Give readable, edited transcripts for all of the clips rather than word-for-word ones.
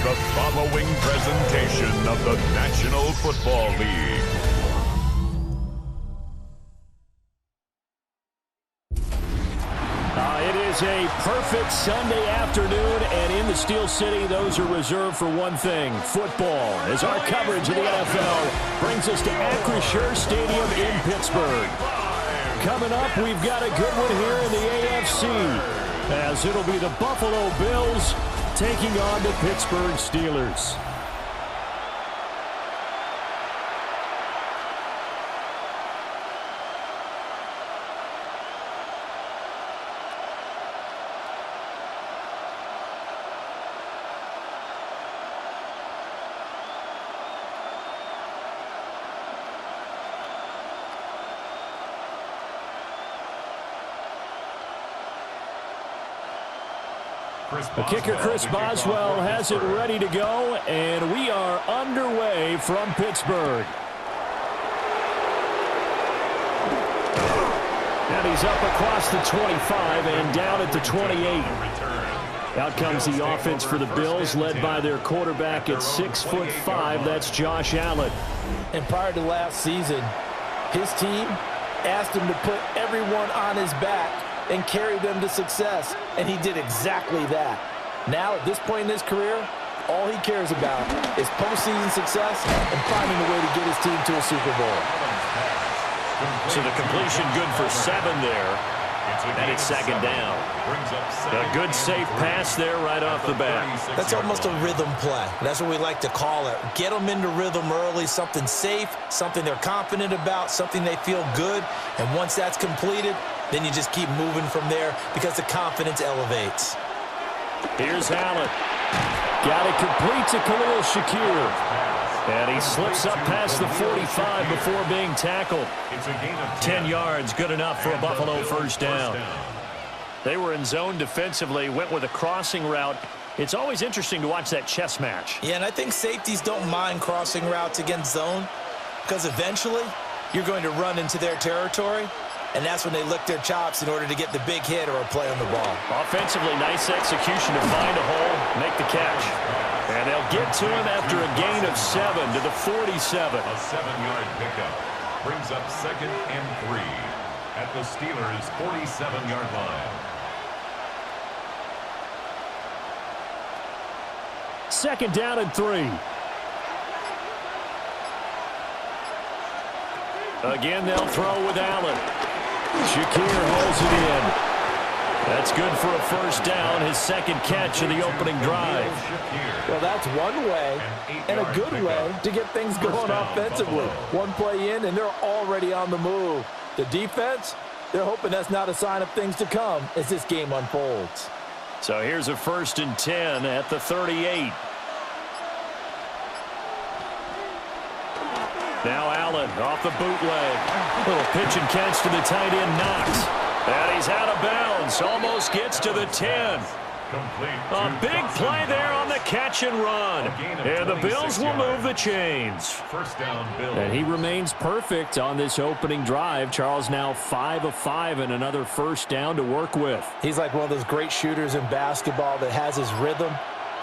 the following presentation of the National Football League. It is a perfect Sunday afternoon, and in the Steel City, those are reserved for one thing, football, as our coverage of the NFL brings us to Acrisure Stadium in Pittsburgh. Coming up, we've got a good one here in the AFC, as it'll be the Buffalo Bills taking on the Pittsburgh Steelers. The kicker, Chris Boswell, has it ready to go, and we are underway from Pittsburgh. And he's up across the 25 and down at the 28. Out comes the offense for the Bills, led by their quarterback at 6'5". That's Josh Allen. And prior to last season, his team asked him to put everyone on his back and carry them to success, and he did exactly that. Now, at this point in his career, all he cares about is postseason success and finding a way to get his team to a Super Bowl. So the completion good for 7 there, and it's second down. A good safe pass there right off the bat. That's almost a rhythm play. That's what we like to call it. Get them into rhythm early, something safe, something they're confident about, something they feel good, and once that's completed, then you just keep moving from there because the confidence elevates. Here's Allen. Got it complete to Khalil Shakir. And he slips up past the 45 before being tackled. 10 yards, good enough for a Buffalo first down. They were in zone defensively, went with a crossing route. It's always interesting to watch that chess match. Yeah, and I think safeties don't mind crossing routes against zone because eventually you're going to run into their territory. And that's when they lick their chops in order to get the big hit or a play on the ball. Offensively, nice execution to find a hole, make the catch. And they'll get to him after a gain of 7 to the 47. A 7-yard pickup brings up 2nd and 3 at the Steelers' 47-yard line. Second down and 3. Again, they'll throw with Allen. Shakir holds it in. That's good for a first down, his second catch of the opening drive. Well, that's one way and a good way to get things going offensively. One play in, and they're already on the move. The defense, they're hoping that's not a sign of things to come as this game unfolds. So here's a 1st and 10 at the 38. Now Allen off the bootleg. Little pitch and catch to the tight end, Knox. And he's out of bounds. Almost gets to the 10. A big play there on the catch and run. And the Bills will move the chains. First down, Bills. And he remains perfect on this opening drive. Charles now 5 of 5 and another first down to work with. He's like one of those great shooters in basketball that has his rhythm,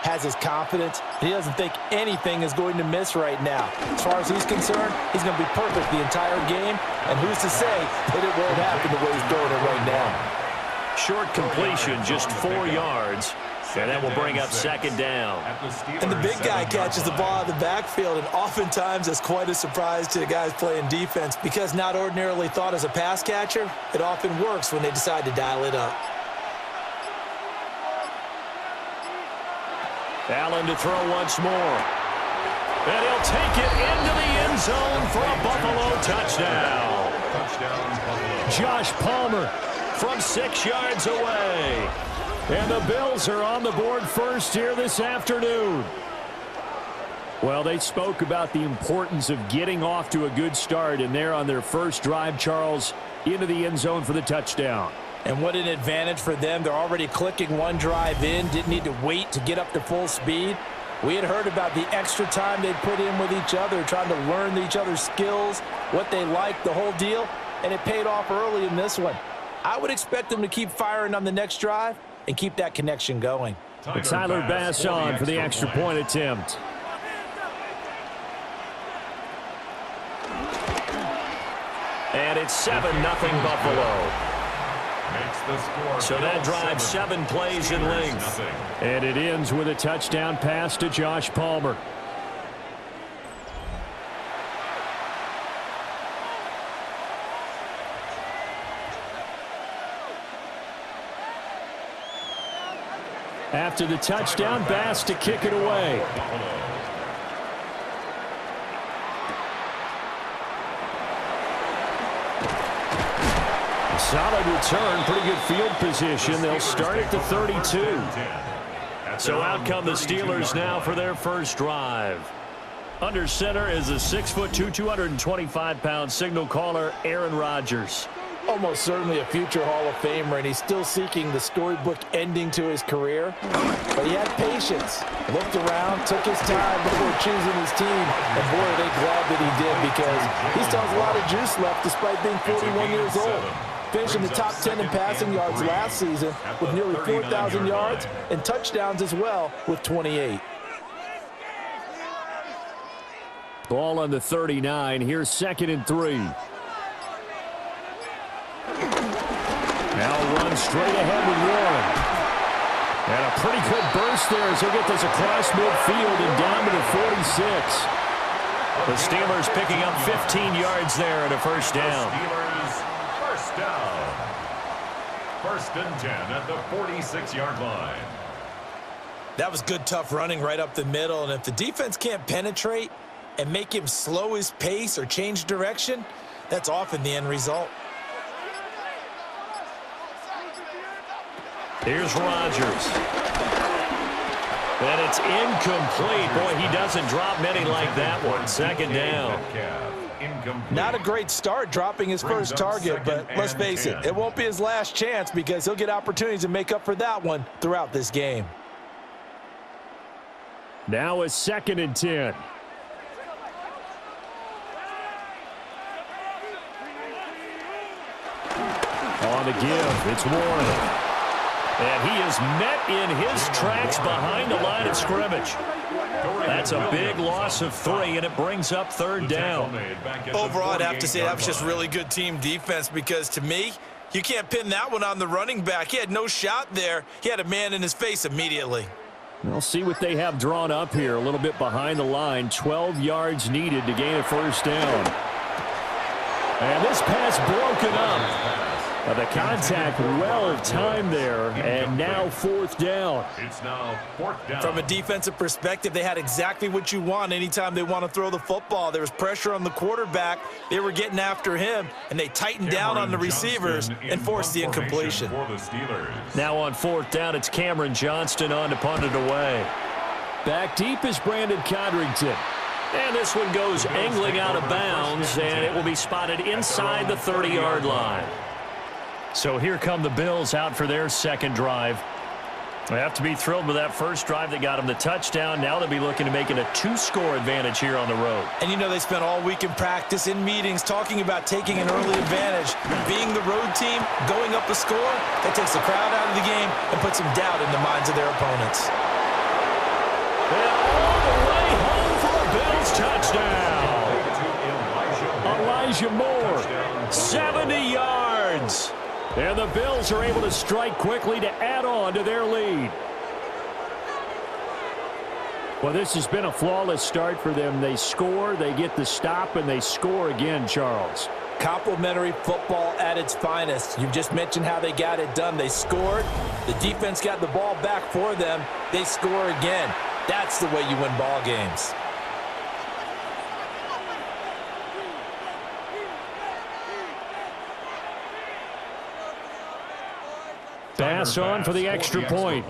has his confidence, and he doesn't think anything is going to miss right now. As far as he's concerned, he's going to be perfect the entire game, and who's to say that it won't happen the way he's throwing it right now. Short completion, just 4 yards, and that will bring up second down. And the big guy catches the ball out of the backfield, and oftentimes that's quite a surprise to the guys playing defense because not ordinarily thought as a pass catcher, it often works when they decide to dial it up. Allen to throw once more. And he'll take it into the end zone for a Buffalo touchdown. Josh Palmer from 6 yards away. And the Bills are on the board first here this afternoon. Well, they spoke about the importance of getting off to a good start, and they're on their first drive, Charles, into the end zone for the touchdown. And what an advantage for them. They're already clicking one drive in, didn't need to wait to get up to full speed. We had heard about the extra time they put in with each other, trying to learn each other's skills, what they like, the whole deal, and it paid off early in this one. I would expect them to keep firing on the next drive and keep that connection going. Tyler Bass on for the extra point attempt. And it's 7-0 Buffalo. So that drives 7 plays in length. And it ends with a touchdown pass to Josh Palmer. After the touchdown, Bass to kick it away. Solid return, pretty good field position. They'll start at the 32. So out come the Steelers now for their first drive. Under center is a 6'2", 225-pound signal caller, Aaron Rodgers. Almost certainly a future Hall of Famer, and he's still seeking the storybook ending to his career. But he had patience, looked around, took his time before choosing his team, and boy, are they glad that he did, because he still has a lot of juice left despite being 41 years old. Finishing the top 10 in passing yards last season with nearly 4,000 yards and touchdowns as well with 28. Ball on the 39. Here's 2nd and 3. Now run straight ahead with Warren. And a pretty good burst there as he'll get this across midfield and down to the 46. The Steelers picking up 15 yards there and a first down. First down. 1st and 10 at the 46-yard line. That was good, tough running right up the middle. And if the defense can't penetrate and make him slow his pace or change direction, that's often the end result. Here's Rodgers. And it's incomplete. Boy, he doesn't drop many like that one. 2nd down. Not a great start dropping his first target, but let's face it, it won't be his last chance because he'll get opportunities to make up for that one throughout this game. Now a 2nd and 10. On the give, it's Warren. And he is met in his tracks behind the line of scrimmage. That's a big loss of 3, and it brings up 3rd down. Overall, I'd have to say that was just really good team defense because, to me, you can't pin that one on the running back. He had no shot there. He had a man in his face immediately. We'll see what they have drawn up here. A little bit behind the line. 12 yards needed to gain a first down. And this pass broken up. The contact well timed there, and now 4th down. It's now 4th down. From a defensive perspective, they had exactly what you want anytime they want to throw the football. There was pressure on the quarterback. They were getting after him, and they tightened down on the receivers and forced the incompletion. Now on 4th down, it's Cameron Johnston on to punt it away. Back deep is Brandon Codrington. And this one goes angling out of bounds, and it will be spotted inside the 30-yard line. So here come the Bills out for their 2nd drive. They have to be thrilled with that first drive that got them the touchdown. Now they'll be looking to make it a 2-score advantage here on the road. And you know they spent all week in practice, in meetings, talking about taking an early advantage. Being the road team, going up a score, that takes the crowd out of the game and puts some doubt in the minds of their opponents. And all the way home for a Bills touchdown. Elijah Moore, 70 yards. And the Bills are able to strike quickly to add on to their lead. Well, this has been a flawless start for them. They score, they get the stop, and they score again, Charles. Complimentary football at its finest. You've just mentioned how they got it done. They scored. The defense got the ball back for them. They score again. That's the way you win ball games. Pass on for the extra point.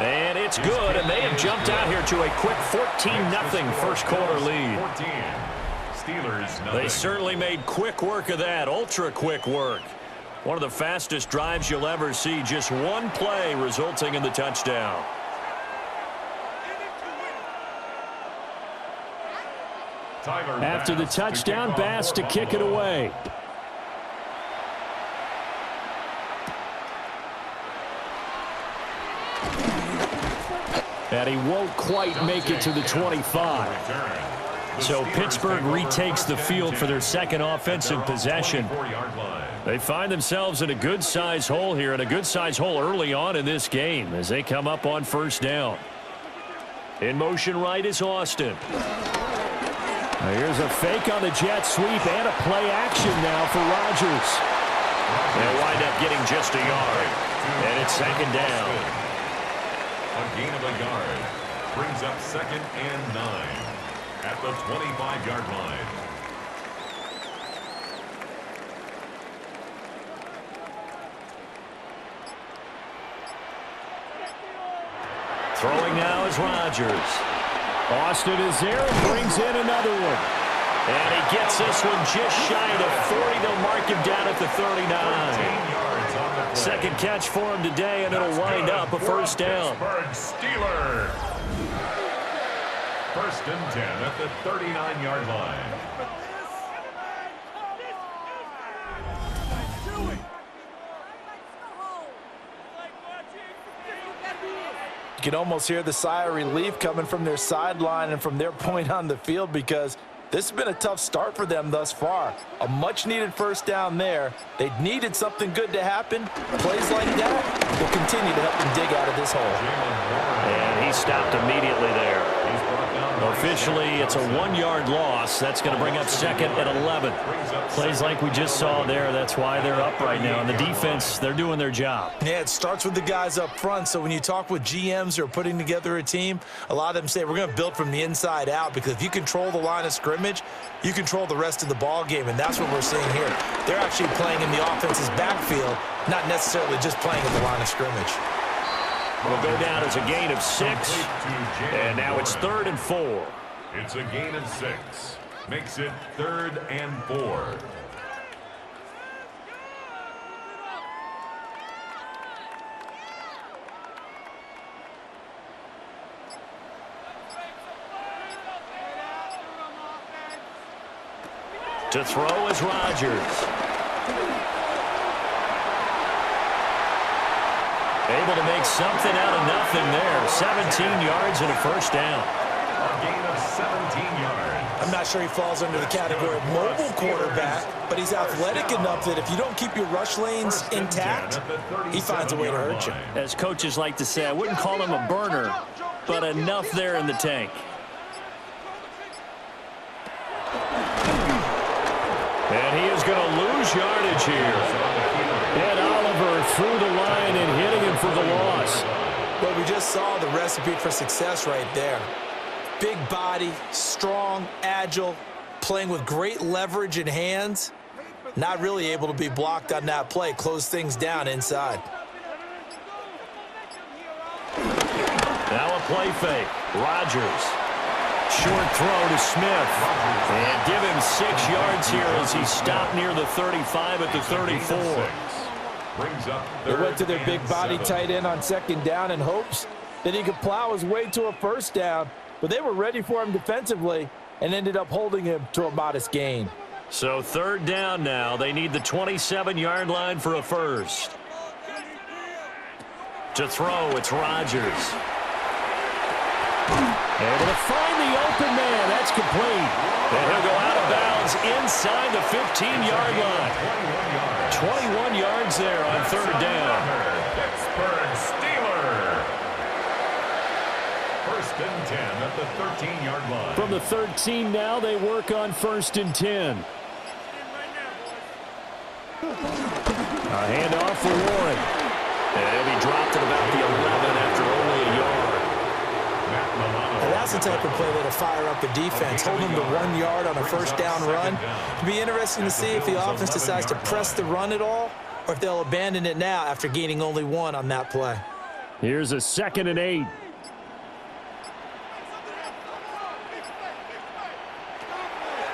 And it's good, and they have jumped out here to a quick 14-0 first quarter lead. They certainly made quick work of that, ultra-quick work. One of the fastest drives you'll ever see, just one play resulting in the touchdown. After the touchdown, Bass to kick it away. And he won't quite make it to the 25. So Pittsburgh retakes the field for their second offensive possession. They find themselves in a good-sized hole here, and a good-sized hole early on in this game as they come up on first down. In motion right is Austin. Here's a fake on the jet sweep and a play action now for Rodgers. They'll wind up getting just a yard, and it's second down. A gain of a yard brings up 2nd and 9 at the 25-yard line. Throwing now is Rodgers. Austin is there and brings in another one. And he gets this one just shy of 40. They'll mark him down at the 39. Second catch for him today, and it'll wind up a first down. Steeler. 1st and 10 at the 39-yard line. You can almost hear the sigh of relief coming from their sideline and from their point on the field, because this has been a tough start for them thus far. A much-needed first down there. They needed something good to happen. Plays like that will continue to help them dig out of this hole. And he stopped immediately there. Officially, it's a 1-yard loss. That's going to bring up 2nd and 11. Plays like we just saw there. That's why they're up right now. And the defense, they're doing their job. Yeah, it starts with the guys up front. So when you talk with GMs who are putting together a team, a lot of them say we're going to build from the inside out, because if you control the line of scrimmage, you control the rest of the ball game. And that's what we're seeing here. They're actually playing in the offense's backfield, not necessarily just playing at the line of scrimmage. Will go down as a gain of 6, and now it's 3rd and 4. It's a gain of 6. Makes it 3rd and 4. To throw is Rodgers. Able to make something out of nothing there. 17 yards and a first down. A gain of 17 yards. I'm not sure he falls under the category of mobile quarterback, but he's athletic enough that if you don't keep your rush lanes intact, he finds a way to hurt you. As coaches like to say, I wouldn't call him a burner, but enough there in the tank. And he is going to lose yardage here. And Oliver through the line and hitting him for the loss. Well, we just saw the recipe for success right there. Big body, strong, agile, playing with great leverage in hands. Not really able to be blocked on that play. Close things down inside. Now a play fake. Rodgers. Short throw to Smith. And give him 6 yards here as he stopped near the 35 at the 34. They went to their big body tight end on 2nd down in hopes that he could plow his way to a first down, but they were ready for him defensively and ended up holding him to a modest gain. So 3rd down now. They need the 27-yard line for a first. To throw, it's Rodgers. Able to find the open man. That's complete. And he'll go out of bounds inside the 15-yard line. 21 yards there on 3rd down. Pittsburgh Steeler. 1st and 10 at the 13-yard line. From the 13 now, they work on 1st and 10. A handoff for Warren. And he'll be dropped at about the 11 after only a yard. And that's the type of play that'll fire up the defense, hold them to 1 yard on a first down run. It'll be interesting to see if the offense decides to press the run at all, or if they'll abandon it now after gaining only 1 on that play. Here's a 2nd and 8.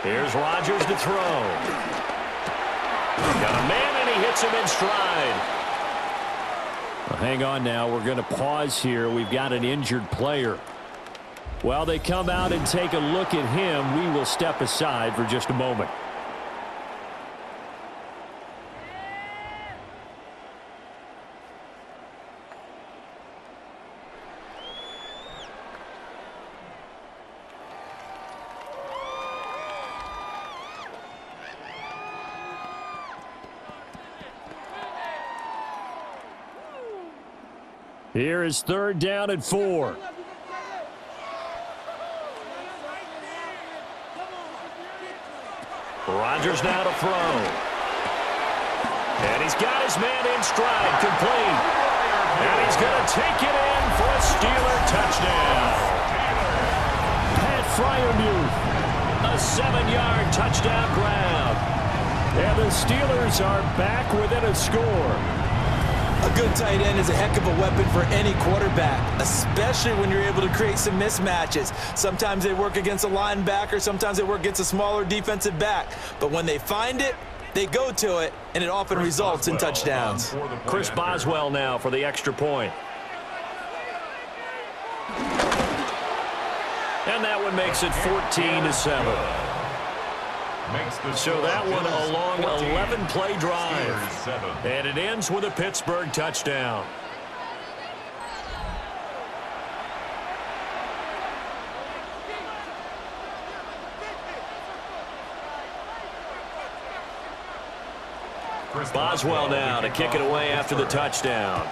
Here's Rodgers to throw. Got a man, and he hits him in stride. Well, hang on now. We're going to pause here. We've got an injured player. While they come out and take a look at him, we will step aside for just a moment. Here is 3rd down and 4. Rodgers now to throw. And he's got his man in stride, complete. And he's going to take it in for a Steeler touchdown. Pat Fryermuth, a 7-yard touchdown grab. And the Steelers are back within a score. A good tight end is a heck of a weapon for any quarterback, especially when you're able to create some mismatches. Sometimes they work against a linebacker, sometimes they work against a smaller defensive back. But when they find it, they go to it, and it often results in touchdowns. Chris Boswell now for the extra point. And that one makes it 14-7. So that one a long 11-play drive. And it ends with a Pittsburgh touchdown. Boswell now to kick it away after the touchdown.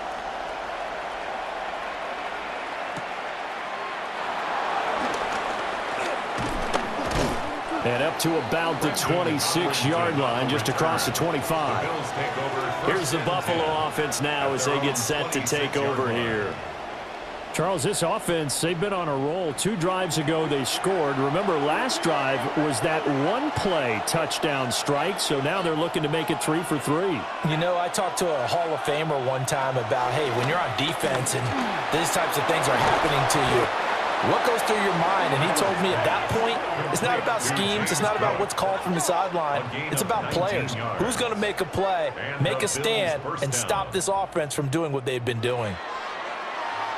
And up to about the 26-yard line, just across the 25. Here's the Buffalo offense now as they get set to take over here. Charles, this offense, they've been on a roll. 2 drives ago they scored. Remember, last drive was that 1-play touchdown strike, so now they're looking to make it 3 for 3. You know, I talked to a Hall of Famer one time about, hey, when you're on defense and these types of things are happening to you, what goes through your mind? And he told me at that point, it's not about schemes. It's not about what's called from the sideline. It's about players. Who's going to make a play, make a stand, and stop this offense from doing what they've been doing?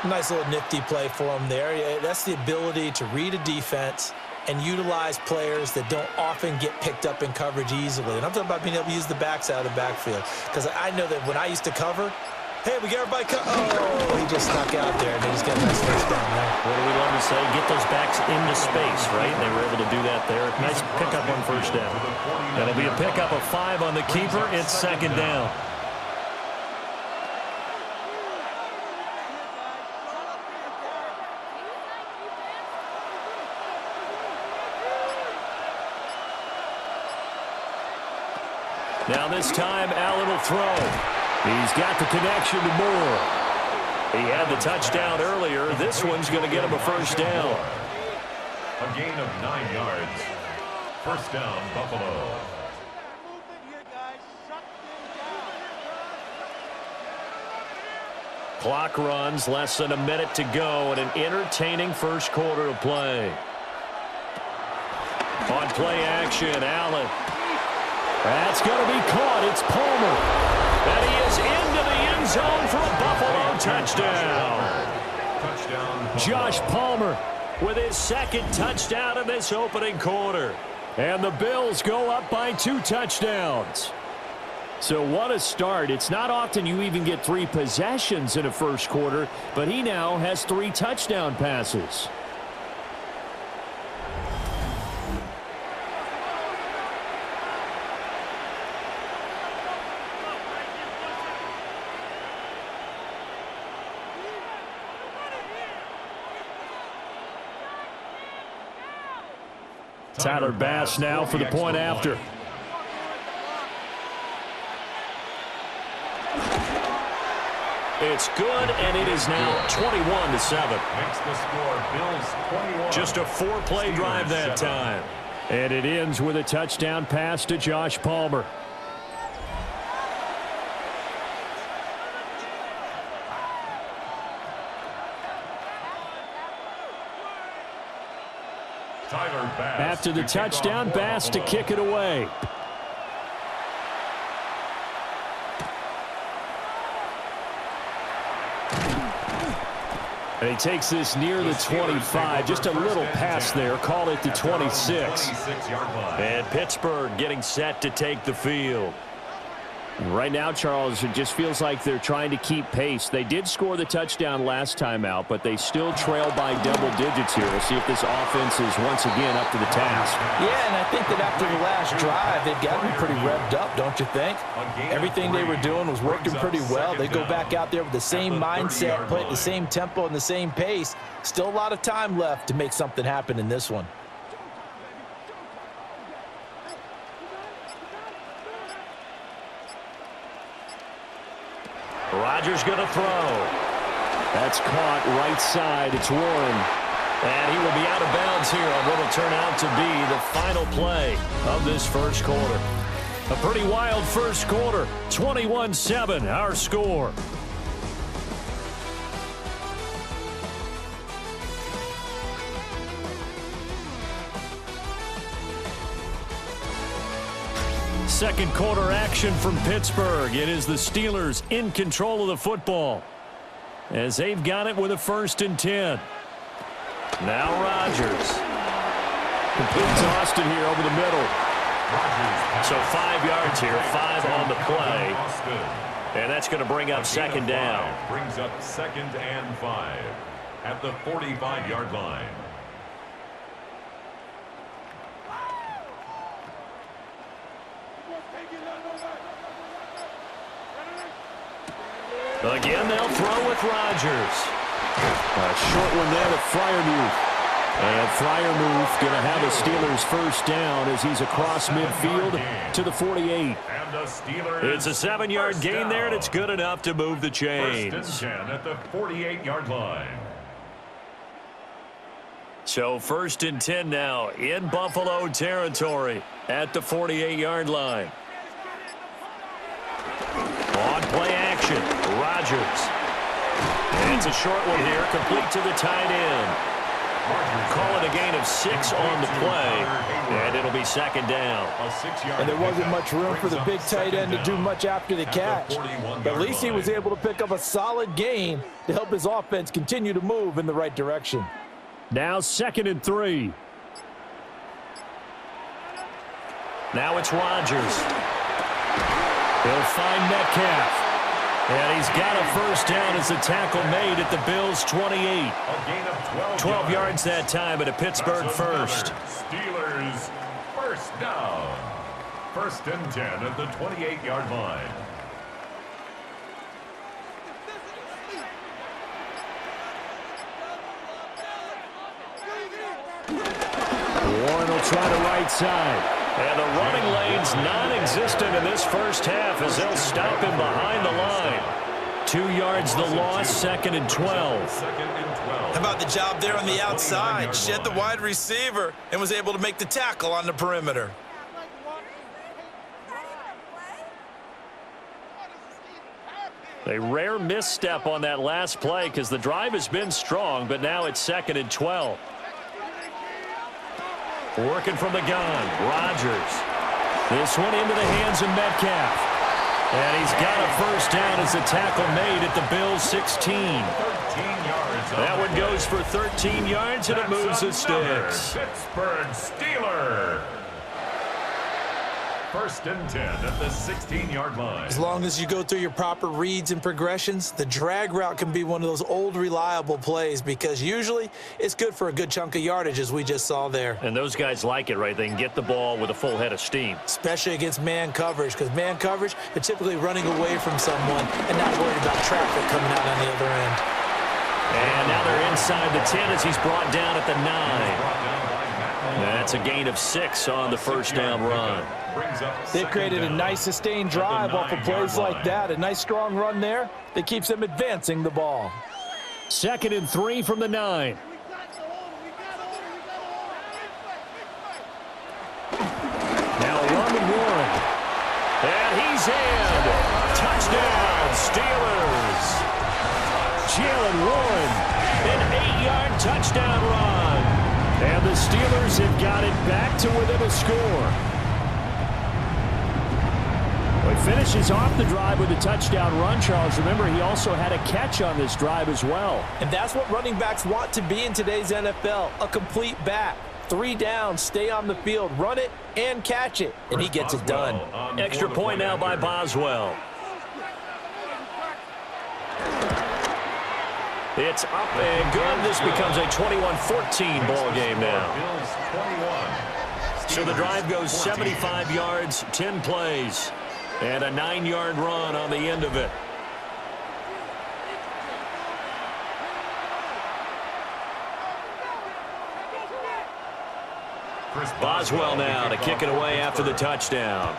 Nice little nifty play for him there. That's the ability to read a defense and utilize players that don't often get picked up in coverage easily. And I'm talking about being able to use the backs out of the backfield. Because I know that when I used to cover, hey, we get everybody oh, he just snuck out there, and he just got a nice first down there. What do we love to say? Get those backs into space, right? They were able to do that there. Nice pickup on first down. That'll be a pickup of 5 on the keeper. It's 2nd down. Now this time, Allen will throw. He's got the connection to Moore. He had the touchdown earlier. This one's going to get him a first down. A gain of 9 yards. First down, Buffalo. Clock runs, less than a minute to go, and an entertaining first quarter of play. On play action, Allen. That's going to be caught. It's Palmer. And he is into the end zone for a Buffalo touchdown. Josh Palmer with his 2nd touchdown in this opening quarter. And the Bills go up by 2 touchdowns. So what a start. It's not often you even get 3 possessions in a first quarter, but he now has 3 touchdown passes. Tyler Bass now for the point after. It's good, and it is now 21-7. Makes the score Bills 21. Just a 4-play drive that time. And it ends with a touchdown pass to Josh Palmer. After the touchdown, Bass to kick it away. And he takes this near the 25. Just a little pass there. Call it the 26. And Pittsburgh getting set to take the field. Right now, Charles, it just feels like they're trying to keep pace. They did score the touchdown last time out, but they still trail by double digits here. We'll see if this offense is once again up to the task. Yeah, and I think that after the last drive, they've gotten pretty revved up, don't you think? Everything they were doing was working pretty well. They go back out there with the same mindset, play at the same tempo and the same pace. Still a lot of time left to make something happen in this one. Rodgers going to throw. That's caught right side. It's Warren. And he will be out of bounds here on what will turn out to be the final play of this first quarter. A pretty wild first quarter. 21-7, our score. Second quarter action from Pittsburgh. It is the Steelers in control of the football as they've got it with a 1st and 10. Now Rodgers completes Austin here over the middle. So 5 yards here, 5 on the play. And that's going to bring up 2nd down. Brings up 2nd and 5 at the 45-yard line. Again, they'll throw with Rodgers. A short one there to Freiermuth. And Freiermuth going to have a Steelers 1st down as he's across midfield to the 48. It's a 7-yard gain there, and it's good enough to move the chains. 1st and 10 at the 48-yard line. So 1st and 10 now in Buffalo territory at the 48-yard line. On play action, Rodgers. And it's a short one here, complete to the tight end. Call it a gain of 6 on the play, and it'll be 2nd down. And there wasn't much room for the big tight end to do much after the catch. But at least he was able to pick up a solid gain to help his offense continue to move in the right direction. Now 2nd and 3. Now it's Rodgers. He'll find Metcalf. And he's got a 1st down as the tackle made at the Bills' 28. 12 yards that time at a Pittsburgh 1st. Steelers 1st down. 1st and 10 at the 28-yard line. Warren will try the right side. And the running lane's non-existent in this first half as they'll stop him behind the line. 2 yards the loss, 2nd and 12. How about the job there on the outside? Shed the wide receiver and was able to make the tackle on the perimeter. A rare misstep on that last play because the drive has been strong, but now it's 2nd and 12. Working from the gun, Rodgers. This one into the hands of Metcalf. And he's got a 1st down as the tackle made at the Bills' 16. That one goes for 13 yards, and it moves the sticks. Pittsburgh Steelers. 1st and 10 at the 16-yard line. As long as you go through your proper reads and progressions, the drag route can be one of those old reliable plays because usually it's good for a good chunk of yardage as we just saw there. And those guys like it, right? They can get the ball with a full head of steam. Especially against man coverage because man coverage, they're typically running away from someone and not worried about traffic coming out on the other end. And now they're inside the 10 as he's brought down at the 9. That's a gain of 6 on the 1st down run. They've created a nice sustained drive off of plays like that. A nice strong run there that keeps them advancing the ball. 2nd and 3 from the 9. Now Roman Warren. And he's in. Touchdown, Steelers. Jalen Warren, an 8-yard touchdown run. And the Steelers have got it back to within a score. Well, he finishes off the drive with a touchdown run, Charles. Remember, he also had a catch on this drive as well. And that's what running backs want to be in today's NFL, a complete back. 3 down, stay on the field, run it, and catch it, and he gets it done. Extra point now by Boswell. It's up and good. This becomes a 21-14 ball game now. So the drive goes 75 yards, 10 plays, and a 9-yard run on the end of it. Boswell now to kick it away after the touchdown.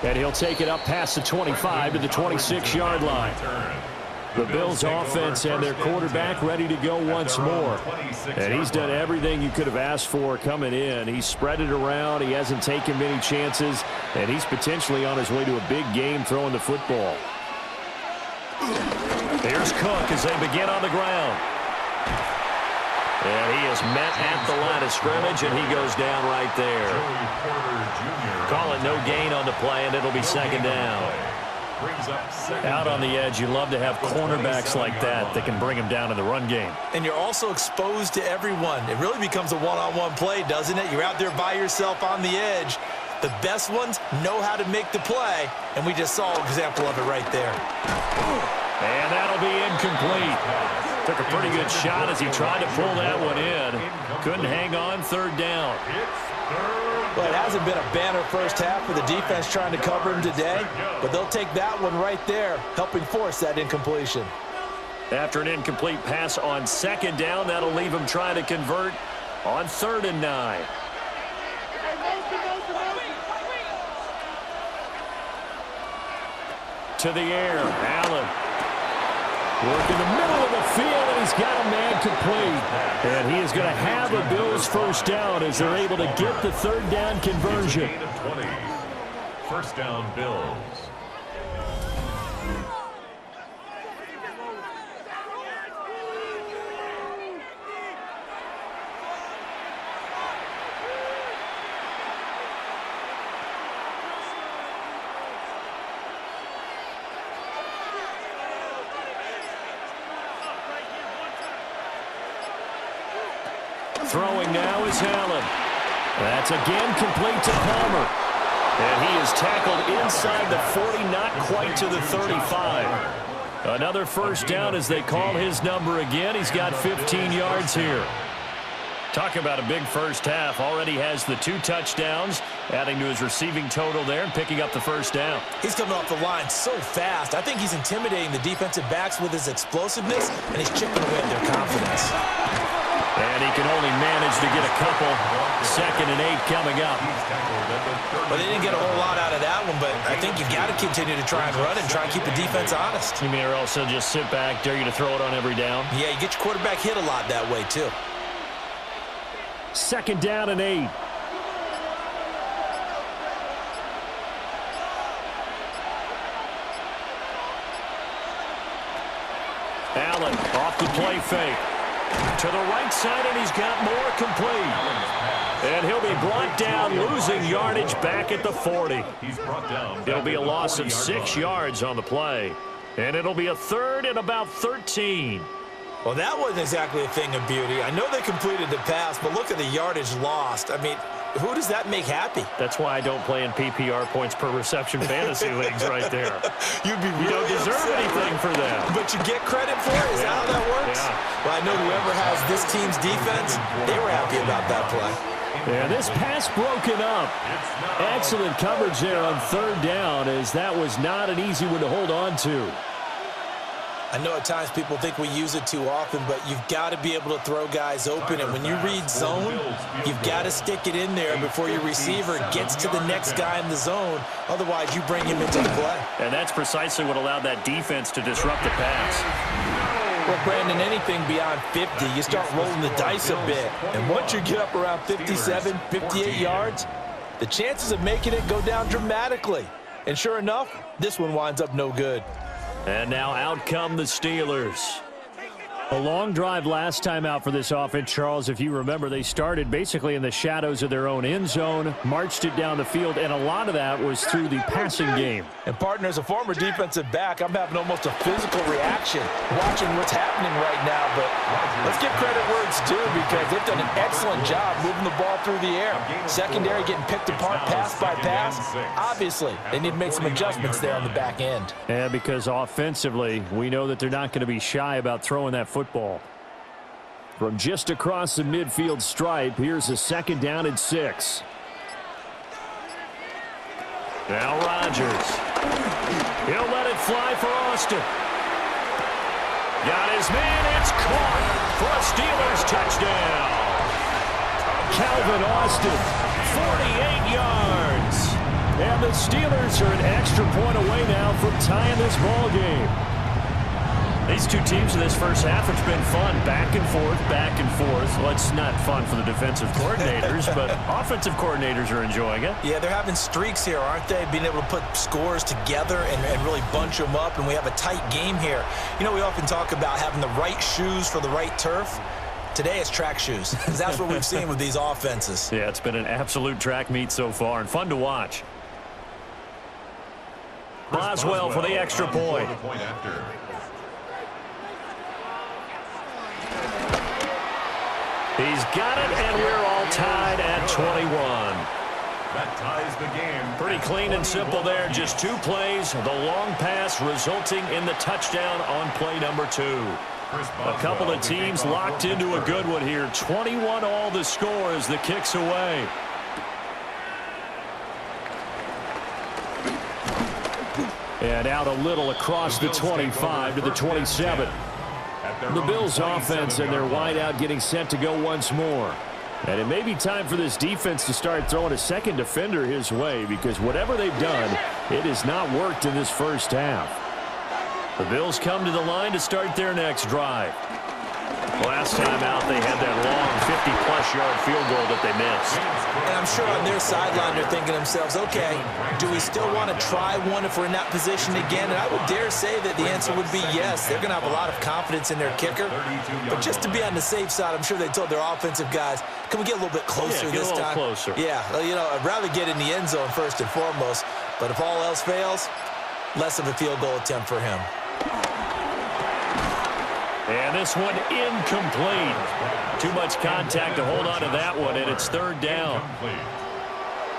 And he'll take it up past the 25 to the 26-yard line. The Bills offense and their quarterback ready to go once more. And he's done everything you could have asked for coming in. He's spread it around. He hasn't taken many chances. And he's potentially on his way to a big game throwing the football. Here's Cook as they begin on the ground. And he is met at the line of scrimmage, and he goes down right there. Call it no gain on the play, and it'll be second down. Out on the edge, you love to have cornerbacks like that can bring him down in the run game. And you're also exposed to everyone. It really becomes a one-on-one play, doesn't it? You're out there by yourself on the edge. The best ones know how to make the play, and we just saw an example of it right there. And that'll be incomplete. Took a pretty good shot as he tried to pull that one in. Couldn't hang on, third down. Well, it hasn't been a banner first half for the defense trying to cover him today, but they'll take that one right there, helping force that incompletion. After an incomplete pass on second down, that'll leave him trying to convert on 3rd and 9. To the air, Allen. Work in the middle of the field, and he's got a man complete. And he is going to have a Bills first down as they're able to get the 3rd down conversion. First down, Bills. Throwing now is Allen. That's again complete to Palmer. And he is tackled inside the 40, not quite to the 35. Another first down as they call his number again. He's got 15 yards here. Talk about a big first half. Already has the 2 touchdowns, adding to his receiving total there and picking up the first down. He's coming off the line so fast. I think he's intimidating the defensive backs with his explosiveness, and he's chipping away at their confidence. And he can only manage to get a couple. 2nd and 8 coming up. Well, they didn't get a whole lot out of that one, but I think you got to continue to try and run and try and keep the defense honest. You mean or also just sit back, dare you to throw it on every down? Yeah, you get your quarterback hit a lot that way, too. 2nd down and 8. Allen off the play fake. To the right side, and he's got more complete. And he'll be brought down, losing yardage back at the 40. It'll be a loss of 6 yards on the play. And it'll be a 3rd and about 13. Well, that wasn't exactly a thing of beauty. I know they completed the pass, but look at the yardage lost. I mean, who does that make happy? That's why I don't play in PPR points per reception fantasy leagues right there. You don't deserve anything for that. But you get credit for it? Is that how that works? Yeah. Well, I know whoever has this team's defense, they were happy about that play. And this pass broken up. Excellent coverage there on 3rd down, as that was not an easy one to hold on to. I know at times people think we use it too often, but you've got to be able to throw guys open. And when you read zone, you've got to stick it in there before your receiver gets to the next guy in the zone. Otherwise, you bring him into the play. And that's precisely what allowed that defense to disrupt the pass. Well, Brandon, anything beyond 50, you start rolling the dice a bit. And once you get up around 57, 58 yards, the chances of making it go down dramatically. And sure enough, this one winds up no good. And now out come the Steelers. A long drive last time out for this offense, Charles. If you remember, they started basically in the shadows of their own end zone, marched it down the field, and a lot of that was through the passing game. And, partner, as a former defensive back, I'm having almost a physical reaction watching what's happening right now. But let's give credit where it's due because they've done an excellent job moving the ball through the air. Secondary getting picked apart pass by pass. Obviously, they need to make some adjustments there on the back end. Yeah, because offensively, we know that they're not going to be shy about throwing that football. From just across the midfield stripe, here's a 2nd down and 6. Now Rodgers. He'll let it fly for Austin. Got his man. It's caught for a Steelers touchdown. Calvin Austin, 48 yards. And the Steelers are an extra point away now from tying this ball game. These two teams in this first half, it's been fun. Back and forth, back and forth. Well, it's not fun for the defensive coordinators, but offensive coordinators are enjoying it. Yeah, they're having streaks here, aren't they? Being able to put scores together and really bunch them up, and we have a tight game here. You know, we often talk about having the right shoes for the right turf. Today it's track shoes, because that's what we've seen with these offenses. Yeah, it's been an absolute track meet so far, and fun to watch. Boswell for the extra point. He's got it, and we're all tied at 21. That ties the game. Pretty clean and simple there. Just 2 plays. The long pass resulting in the touchdown on play number 2. A couple of teams locked into a good one here. 21 all the score as the kick's away. And out a little across the 25 to the 27. The Bills offense and their wideout getting set to go once more. And it may be time for this defense to start throwing a second defender his way because whatever they've done, it has not worked in this first half. The Bills come to the line to start their next drive. Last time out, they had that long 50-plus yard field goal that they missed. And I'm sure on their sideline they're thinking to themselves, okay, do we still want to try one if we're in that position again? And I would dare say that the answer would be yes. They're going to have a lot of confidence in their kicker. But just to be on the safe side, I'm sure they told their offensive guys, can we get a little bit closer this time? Closer. Yeah, well, you know, I'd rather get in the end zone first and foremost. But if all else fails, less of a field goal attempt for him. And this one incomplete. Too much contact to hold on to that one, and it's 3rd down.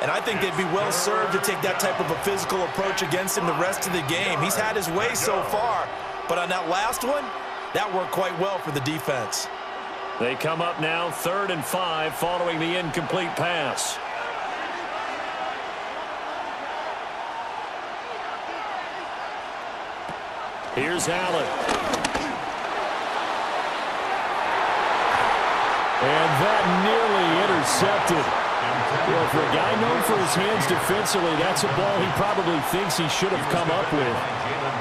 And I think they'd be well served to take that type of a physical approach against him the rest of the game. He's had his way so far, but on that last one, that worked quite well for the defense. They come up now 3rd and 5 following the incomplete pass. Here's Allen. And that nearly intercepted. Well, for a guy known for his hands defensively, that's a ball he probably thinks he should have come up with.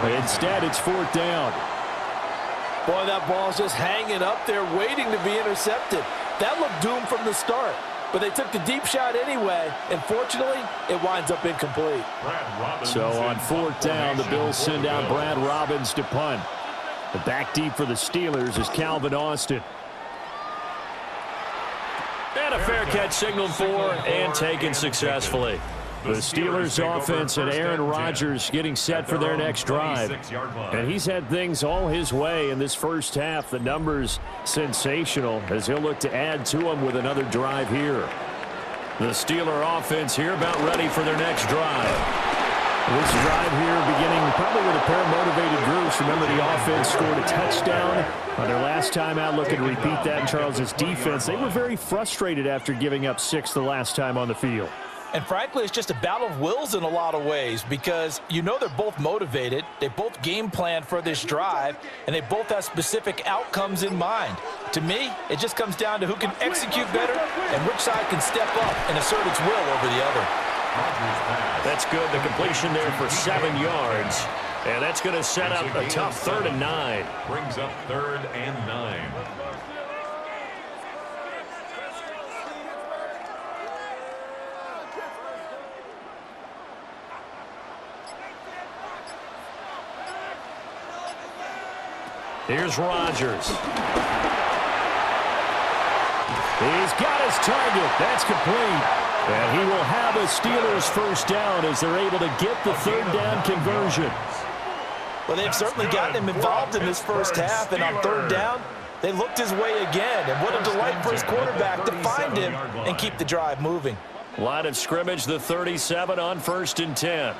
But instead, it's 4th down. Boy, that ball's just hanging up there waiting to be intercepted. That looked doomed from the start. But they took the deep shot anyway, and fortunately, it winds up incomplete. So on 4th down, the Bills send out Brad Robbins to punt. The back deep for the Steelers is Calvin Austin. And a fair catch signaled for and taken successfully. The Steelers offense and Aaron Rodgers getting set for their next drive. And he's had things all his way in this first half. The numbers sensational as he'll look to add to them with another drive here. The Steeler offense here about ready for their next drive. This drive here beginning probably with a pair of motivated groups. Remember, the offense scored a touchdown on their last time out. Looking to repeat that in Charles's defense. They were very frustrated after giving up 6 the last time on the field. And frankly, it's just a battle of wills in a lot of ways because you know they're both motivated. They both game plan for this drive, and they both have specific outcomes in mind. To me, it just comes down to who can execute better and which side can step up and assert its will over the other. That's good. The completion there for 7 yards. And that's going to set up a tough 3rd and 9. Brings up 3rd and 9. Here's Rodgers. He's got his target. That's complete. And he will have a Steelers first down as they're able to get the third down conversion. Well, they've certainly gotten him involved in this first half, and on third down, they looked his way again. And what a delight for his quarterback to find him and keep the drive moving. Line of scrimmage, the 37 on 1st and 10.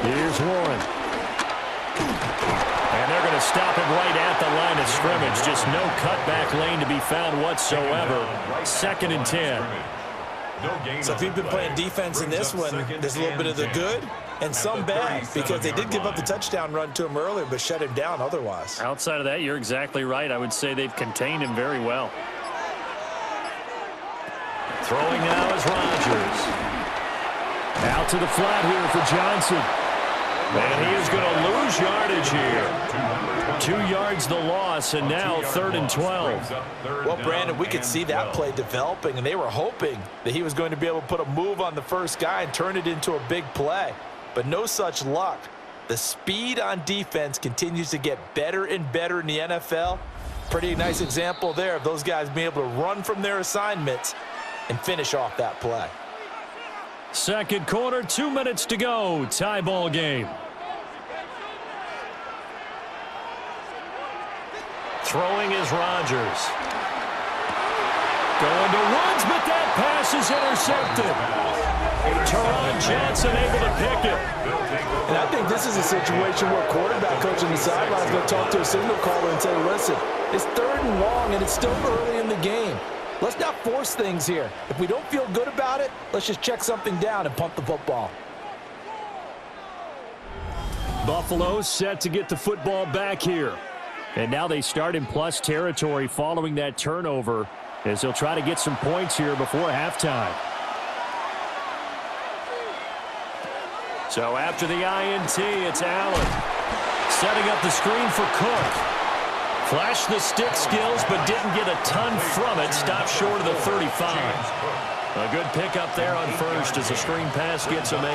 Here's Warren. And they're going to stop him right at the line of scrimmage. Just no cutback lane to be found whatsoever. 2nd and 10. So if you've been playing defense in this one, there's a little bit of the good and some bad, because they did give up the touchdown run to him earlier but shut him down otherwise. Outside of that, you're exactly right. I would say they've contained him very well. Throwing now is Rodgers. Out to the flat here for Johnson. And he is going to lose yardage here. 2 yards the loss, and now 3rd and 12. Well, Brandon, we could see that play developing, and they were hoping that he was going to be able to put a move on the first guy and turn it into a big play. But no such luck. The speed on defense continues to get better and better in the NFL. Pretty nice example there of those guys being able to run from their assignments and finish off that play. Second quarter, 2 minutes to go. Tie ball game. Throwing is Rodgers. Going to Woods, but that pass is intercepted. Teron Johnson able to pick it. And I think this is a situation where quarterback coach on the sideline is going to talk to a signal caller and say, listen, it's 3rd and long, and it's still early in the game. Let's not force things here. If we don't feel good about it, let's just check something down and punt the football. Buffalo set to get the football back here. And now they start in plus territory following that turnover as they'll try to get some points here before halftime. So after the INT, it's Allen. Setting up the screen for Cook. Flashed the stick skills, but didn't get a ton from it. Stopped short of the 35. A good pickup there on first as the screen pass gets him 8.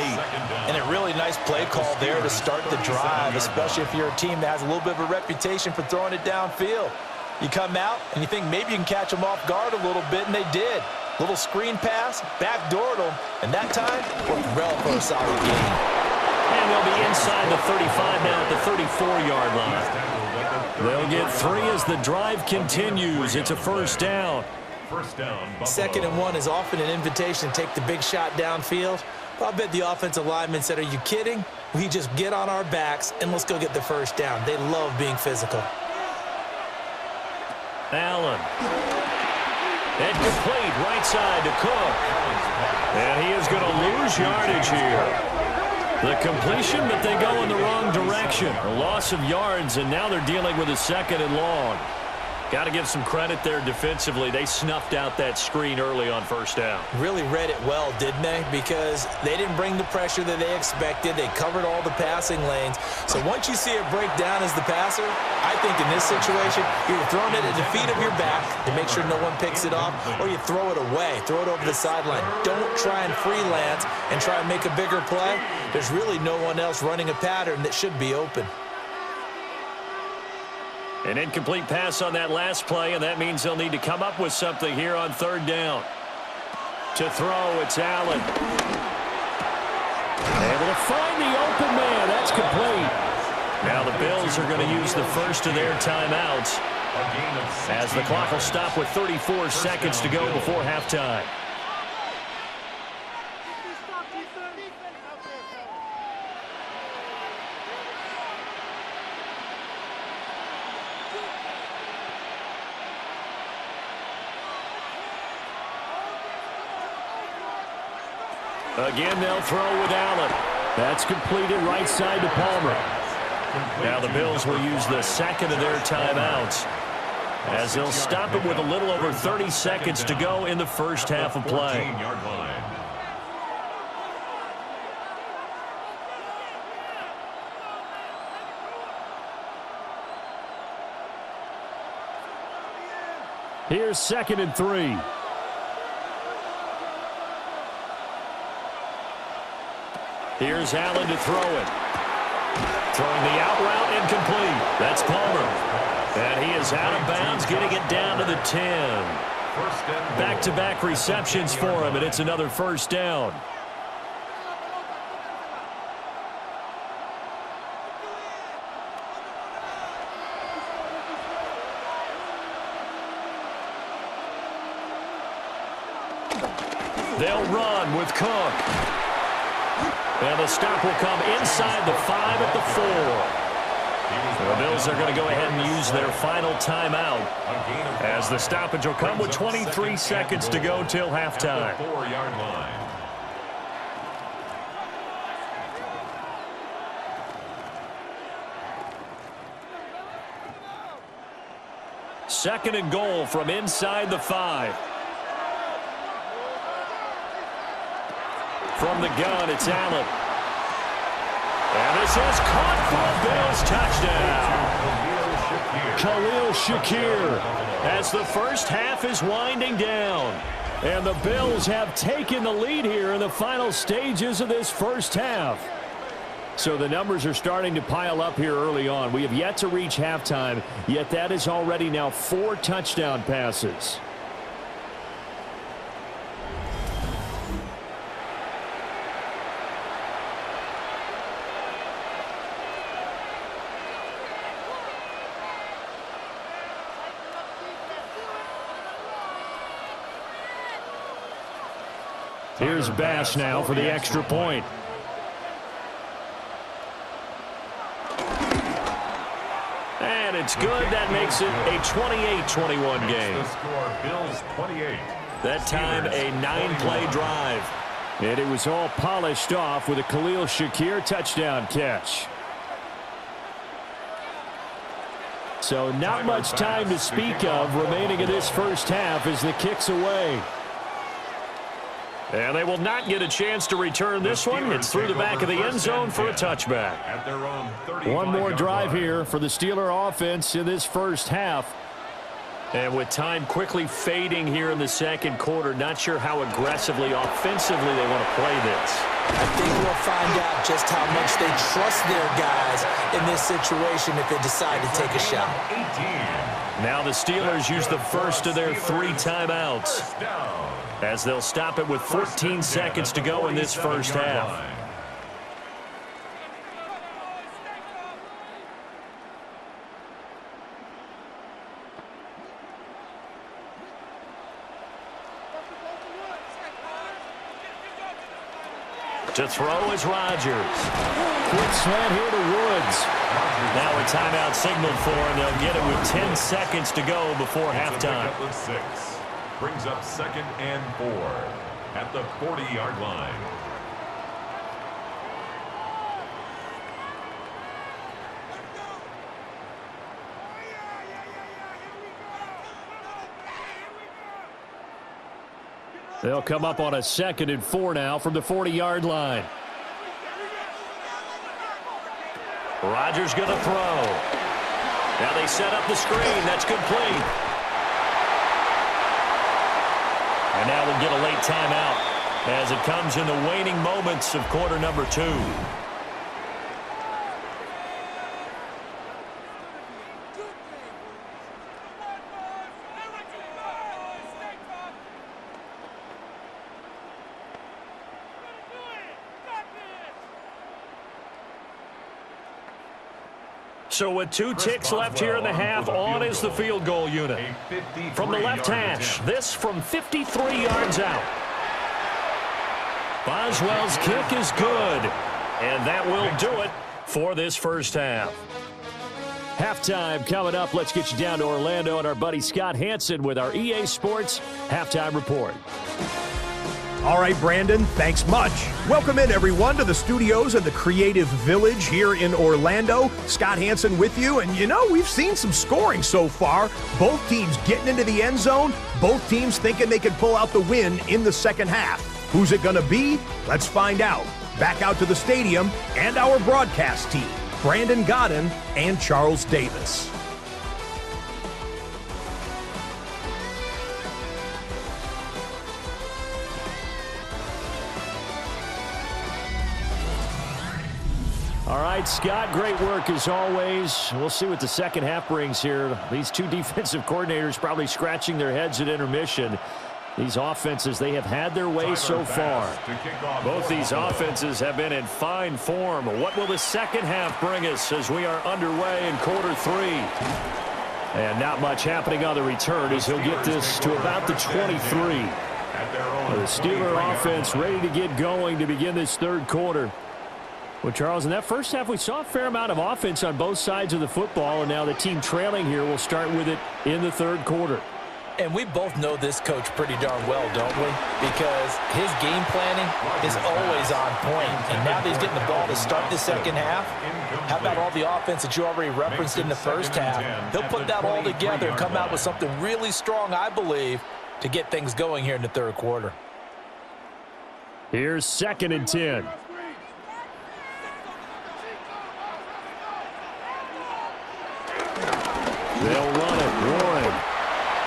And a really nice play call there to start the drive, especially if you're a team that has a little bit of a reputation for throwing it downfield. You come out and you think maybe you can catch them off guard a little bit, and they did. Little screen pass, backdoored them, and that time worked well for a solid game. And they'll be inside the 35 now at the 34-yard line. They'll get 3 as the drive continues. It's a first down. 2nd and 1 is often an invitation to take the big shot downfield. I'll bet the offensive lineman said, are you kidding? We just get on our backs and let's go get the first down. They love being physical. Allen. And complete right side to Cook. And he is going to lose yardage here. The completion, but they go in the wrong direction. A loss of yards, and now they're dealing with a 2nd and long. Got to give some credit there defensively. They snuffed out that screen early on first down. Really read it well, didn't they? Because they didn't bring the pressure that they expected. They covered all the passing lanes. So once you see it break down as the passer, I think in this situation, you're throwing it at the feet of your back to make sure no one picks it off, or you throw it away, throw it over the sideline. Don't try and freelance and try and make a bigger play. There's really no one else running a pattern that should be open. An incomplete pass on that last play, and that means they'll need to come up with something here on 3rd down. To throw, it's Allen. Able to find the open man. That's complete. Now the Bills are going to use the first of their timeouts as the clock will stop with 34 seconds to go before halftime. Again, they'll throw with Allen. That's completed right side to Palmer. Now the Bills will use the 2nd of their timeouts as they'll stop it with a little over 30 seconds to go in the first half of play. Here's 2nd and 3. Here's Allen to throw it. Throwing the out route incomplete. That's Palmer. And he is out of bounds, getting it down to the 10. Back-to-back receptions for him, and it's another first down. They'll run with Cook. And the stop will come inside the 5 at the 4. The Bills are going to go ahead and use their final timeout as the stoppage will come with 23 seconds to go till halftime. 4-yard line. Second and goal from inside the 5. From the gun, it's Allen. And this is caught for a Bills touchdown. Khalil Shakir as the first half is winding down. And the Bills have taken the lead here in the final stages of this first half. So the numbers are starting to pile up here early on. We have yet to reach halftime, yet that is already now 4 touchdown passes. Here's Bass now for the extra point. And it's good. That makes it a 28-21 game. The score, Bills 28. That time a 9-play drive. And it was all polished off with a Khalil Shakir touchdown catch. So not much time to speak of remaining in this first half as the kick's away. And they will not get a chance to return this one. It's through the back of the end zone for a touchback. One more drive here for the Steeler offense in this first half. And with time quickly fading here in the second quarter, not sure how aggressively, offensively they want to play this. I think we'll find out just how much they trust their guys in this situation if they decide to take a shot. Now the Steelers use the first of their 3 timeouts, as they'll stop it with 14 seconds to go in this first half. To throw is Rodgers. Quick slant here to Woods. Now a timeout signaled for, and they'll get it with 10 seconds to go before halftime. Brings up 2nd and 4 at the 40-yard line. They'll come up on a 2nd and 4 now from the 40-yard line. Rodgers going to throw. Now they set up the screen. That's complete. And now we'll get a late timeout as it comes in the waning moments of quarter number 2. So with 2 ticks left here in the half, on is the field goal unit. From the left hash, this from 53 yards out. Boswell's kick is good, and that will do it for this first half. Halftime coming up. Let's get you down to Orlando and our buddy Scott Hansen with our EA Sports Halftime Report. All right, Brandon, thanks much. Welcome in, everyone, to the studios of the Creative Village here in Orlando. Scott Hansen with you, and we've seen some scoring so far. Both teams getting into the end zone, both teams thinking they could pull out the win in the second half. Who's it going to be? Let's find out. Back out to the stadium and our broadcast team, Brandon Godden and Charles Davis. All right, Scott, great work as always. We'll see what the second half brings here. These two defensive coordinators probably scratching their heads at intermission. These offenses, they have had their way so far. Both these offenses have been in fine form. What will the second half bring us as we are underway in quarter three? And not much happening on the return as he'll get this to about the 23. The Steeler offense ready to get going to begin this third quarter. Well, Charles, in that first half, we saw a fair amount of offense on both sides of the football, and now the team trailing here will start with it in the third quarter. And we both know this coach pretty darn well, don't we? Because his game planning is always on point. And now that he's getting the ball to start the second half, how about all the offense that you already referenced in the first half? He'll put that all together and come out with something really strong, I believe, to get things going here in the third quarter. Here's 2nd and 10. They'll run it, Warren.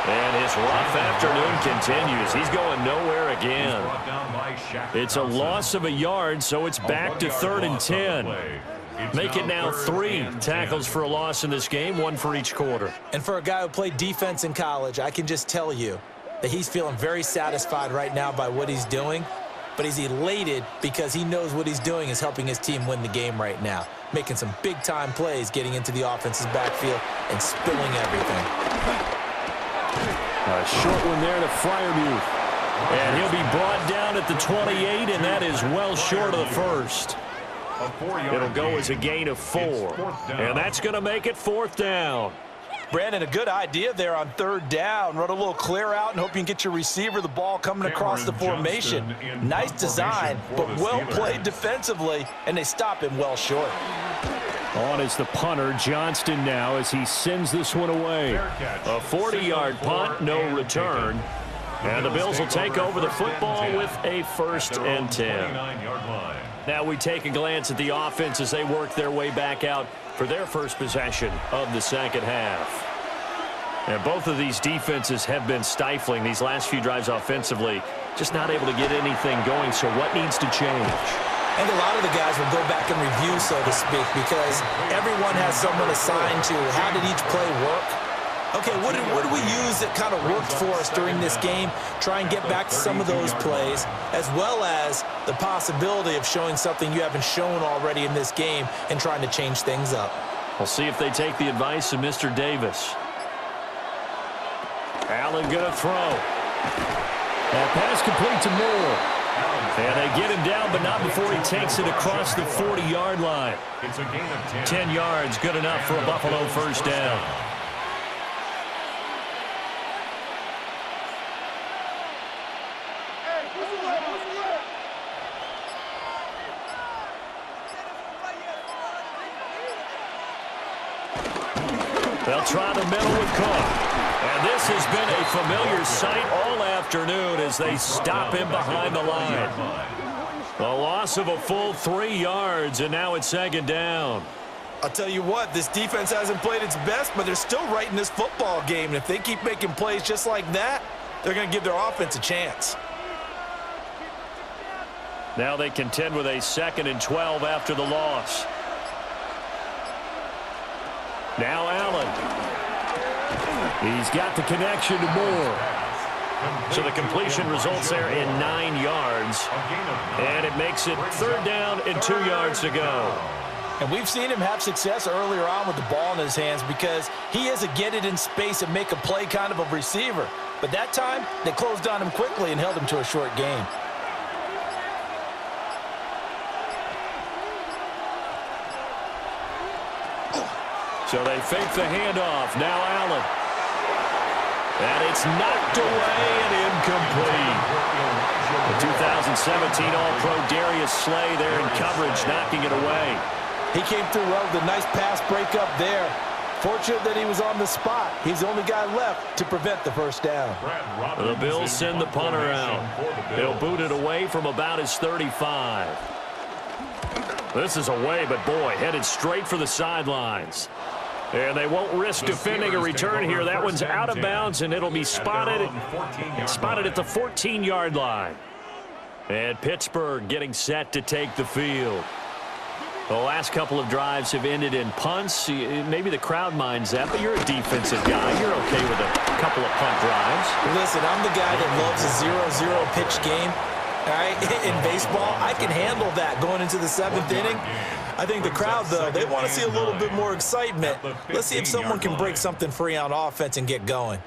And his rough afternoon continues. He's going nowhere again. It's a loss of a yard, so it's back to 3rd and 10. Make it now 3 tackles for a loss in this game, 1 for each quarter. And for a guy who played defense in college, I can just tell you that he's feeling very satisfied right now by what he's doing. But he's elated because he knows what he's doing is helping his team win the game right now. Making some big-time plays, getting into the offense's backfield and spilling everything. A short one there to Freiermuth. And he'll be brought down at the 28, and that is well short of the first. It'll go as a gain of 4. And that's going to make it 4th down. Brandon, a good idea there on 3rd down. Run a little clear out and hope you can get your receiver the ball coming across the formation. Nice design, but well played defensively, and they stop him well short. On is the punter, Johnston now, as he sends this one away. A 40-yard punt, no return. And the Bills will take over the football with a 1st and 10. Now we take a glance at the offense as they work their way back out for their first possession of the second half. And both of these defenses have been stifling these last few drives offensively. Just not able to get anything going, so what needs to change? And a lot of the guys will go back and review, so to speak, because everyone has someone assigned to how did each play work. Okay, what did we use that kind of worked for us during this game? Try and get back to some of those plays, as well as the possibility of showing something you haven't shown already in this game and trying to change things up. We'll see if they take the advice of Mr. Davis. Allen going to throw. That pass complete to Moore. And they get him down, but not before he takes it across the 40-yard line. It's a gain of 10 yards, good enough for a Buffalo 1st down. They'll try the middle with Cook. And this has been a familiar sight all afternoon as they stop him behind the line. A loss of a full 3 yards, and now it's 2nd down. I'll tell you what, this defense hasn't played its best, but they're still right in this football game. And if they keep making plays just like that, they're going to give their offense a chance. Now they contend with a 2nd and 12 after the loss. Now Allen. He's got the connection to Moore. So the completion results there in 9 yards. And it makes it 3rd down and 2 yards to go. And we've seen him have success earlier on with the ball in his hands because he is a get it in space and make a play kind of a receiver. But that time, they closed on him quickly and held him to a short gain. So they fake the handoff. Now Allen. And it's knocked away and incomplete. The 2017 All-Pro Darius Slay there in coverage, knocking it away. He came through well with a nice pass breakup there. Fortunate that he was on the spot. He's the only guy left to prevent the 1st down. The Bills send the punter out. He'll boot it away from about his 35. This is away, but boy, headed straight for the sidelines. And they won't risk defending a return here. That one's out of bounds, and it'll be spotted at the 14-yard line. And Pittsburgh getting set to take the field. The last couple of drives have ended in punts. Maybe the crowd minds that, but you're a defensive guy. You're okay with a couple of punt drives. Listen, I'm the guy that loves a 0-0 pitch game. All right, in baseball, I can handle that going into the 7th inning. I think the crowd, though, they want to see a little bit more excitement. Let's see if someone can break something free on offense and get going.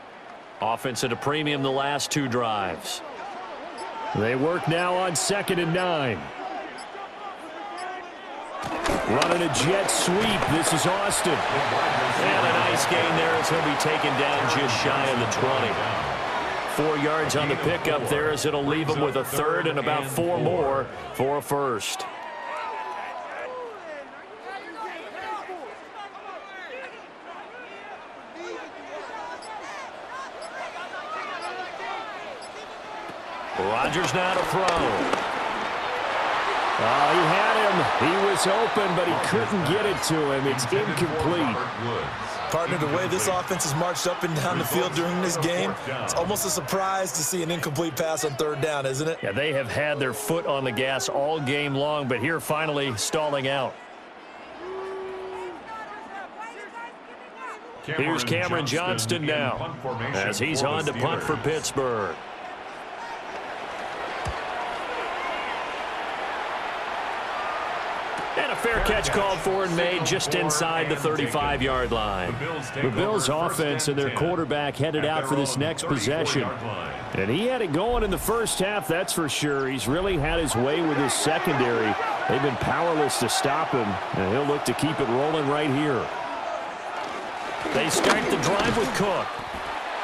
Offense at a premium the last 2 drives. They work now on 2nd and 9. Running a jet sweep. This is Austin. And a nice gain there as he'll be taken down just shy of the 20. 4 yards on the pickup there as it'll leave him with a 3rd and about 4 more for a 1st. Rodgers now to throw. He had him. He was open, but he couldn't get it to him. It's incomplete. Partner, the way this offense has marched up and down the field during this game, it's almost a surprise to see an incomplete pass on 3rd down, isn't it? Yeah, they have had their foot on the gas all game long, but here finally stalling out. Here's Cameron Johnston now as he's on to punt for Pittsburgh. And a fair catch called for and made just inside the 35-yard line. The Bills' offense and their quarterback headed out for this next possession. And he had it going in the first half, that's for sure. He's really had his way with his secondary. They've been powerless to stop him, and he'll look to keep it rolling right here. They start the drive with Cook.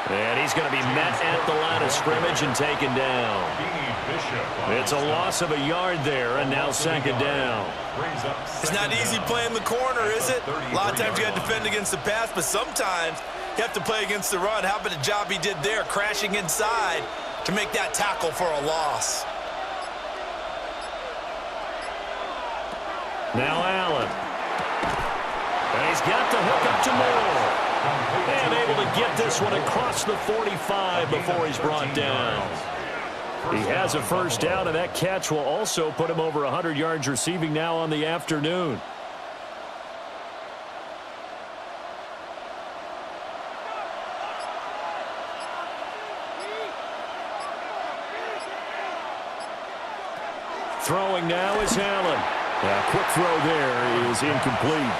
And he's going to be met at the line of scrimmage and taken down. It's a loss of a yard there, and now 2nd down. It's not easy playing the corner, is it? A lot of times you got to defend against the pass, but sometimes you have to play against the run. How about the job he did there, crashing inside to make that tackle for a loss? Now Allen. And he's got the hook up to Moore. And able to get this one across the 45 before he's brought down. He has a 1st down, and that catch will also put him over 100 yards receiving now on the afternoon. Throwing now is Allen. A quick throw there is incomplete.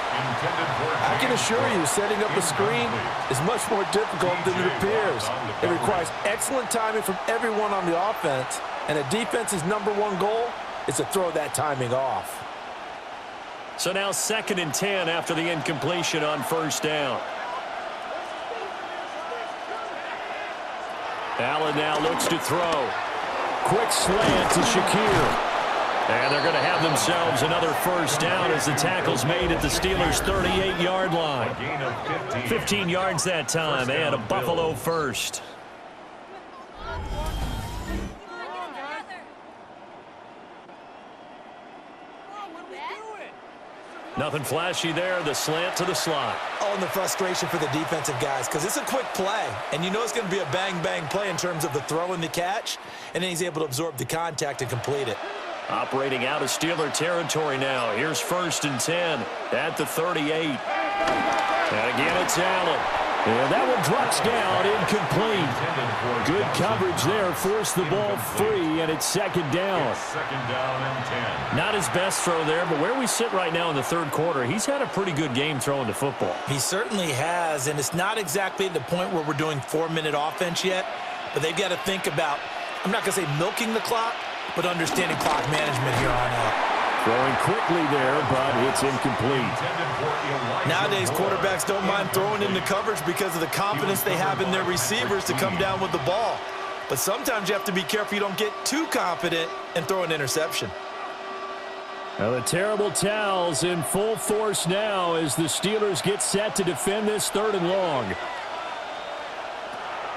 I can assure you, setting up a screen is much more difficult than it appears. It requires excellent timing from everyone on the offense, and a defense's #1 goal is to throw that timing off. So now 2nd and 10 after the incompletion on 1st down. Allen now looks to throw. Quick slant to Shakir. And they're going to have themselves another 1st down as the tackle's made at the Steelers' 38-yard line. 15 yards that time, and a Buffalo 1st. Nothing flashy there, the slant to the slot. Oh, and the frustration for the defensive guys, because it's a quick play, and you know it's going to be a bang-bang play in terms of the throw and the catch, and then he's able to absorb the contact and complete it. Operating out of Steeler territory now. Here's 1st and 10 at the 38. And again, it's Allen. And that one drops down, incomplete. Good coverage there, forced the ball free, and it's 2nd down. 2nd down and 10. Not his best throw there, but where we sit right now in the 3rd quarter, he's had a pretty good game throwing the football. He certainly has, and it's not exactly at the point where we're doing 4-minute offense yet, but they've got to think about, I'm not going to say milking the clock, but understanding clock management here on out. Throwing quickly there, but it's incomplete. Nowadays, quarterbacks don't mind throwing into coverage because of the confidence they have in their receivers to come down with the ball. But sometimes you have to be careful you don't get too confident and throw an interception. Now the terrible towels in full force now as the Steelers get set to defend this 3rd and long.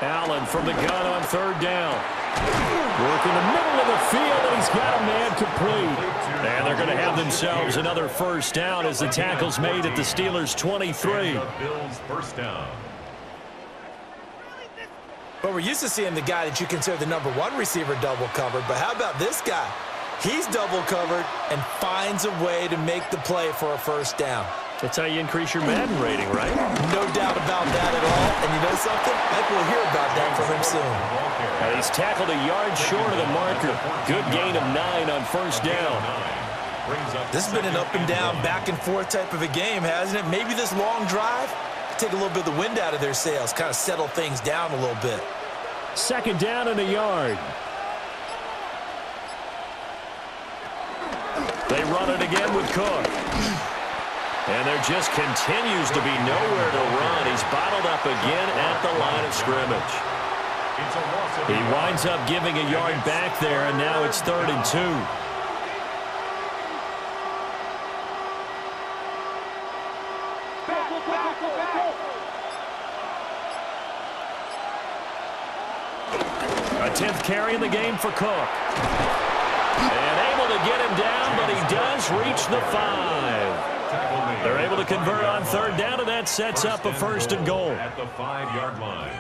Allen from the gun on 3rd down. Working the middle of the field, and he's got a man complete. And they're going to have themselves another 1st down as the tackle's made at the Steelers' 23. Bills 1st down. But we're used to seeing the guy that you consider the #1 receiver double covered, but how about this guy? He's double covered and finds a way to make the play for a first down. That's how you increase your Madden rating, right? No doubt about that at all. And you know something? I think we'll hear about that from him soon. And he's tackled a yard short of the marker. Good gain of 9 on first down. This has been an up and down, back and forth type of a game, hasn't it? Maybe this long drive, take a little bit of the wind out of their sails, kind of settle things down a little bit. Second down and a yard. They run it again with Cook. And there just continues to be nowhere to run. He's bottled up again at the line of scrimmage. He winds up giving a yard back there, and now it's 3rd and 2. A 10th carry in the game for Cook. And able to get him down, but he does reach the 5. They're able to convert on 3rd down, and that sets up a 1st and goal. At the 5-yard line.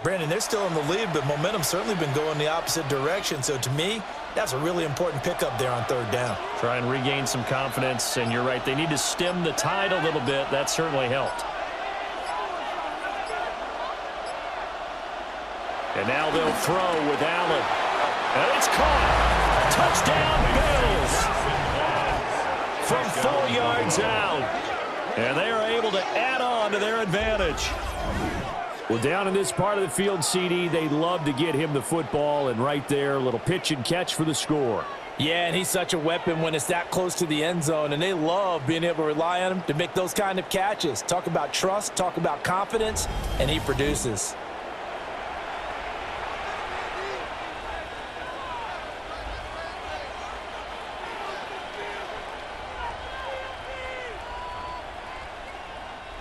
Brandon, they're still in the lead, but momentum's certainly been going the opposite direction. So to me, that's a really important pickup there on 3rd down. Try and regain some confidence, and you're right. They need to stem the tide a little bit. That certainly helped. And now they'll throw with Allen. And it's caught. Touchdown, Bills. From 4 yards out. And they are able to add on to their advantage. Well, down in this part of the field, CD, they love to get him the football. And right there, a little pitch and catch for the score. Yeah, and he's such a weapon when it's that close to the end zone. And they love being able to rely on him to make those kind of catches. Talk about trust, talk about confidence, and he produces.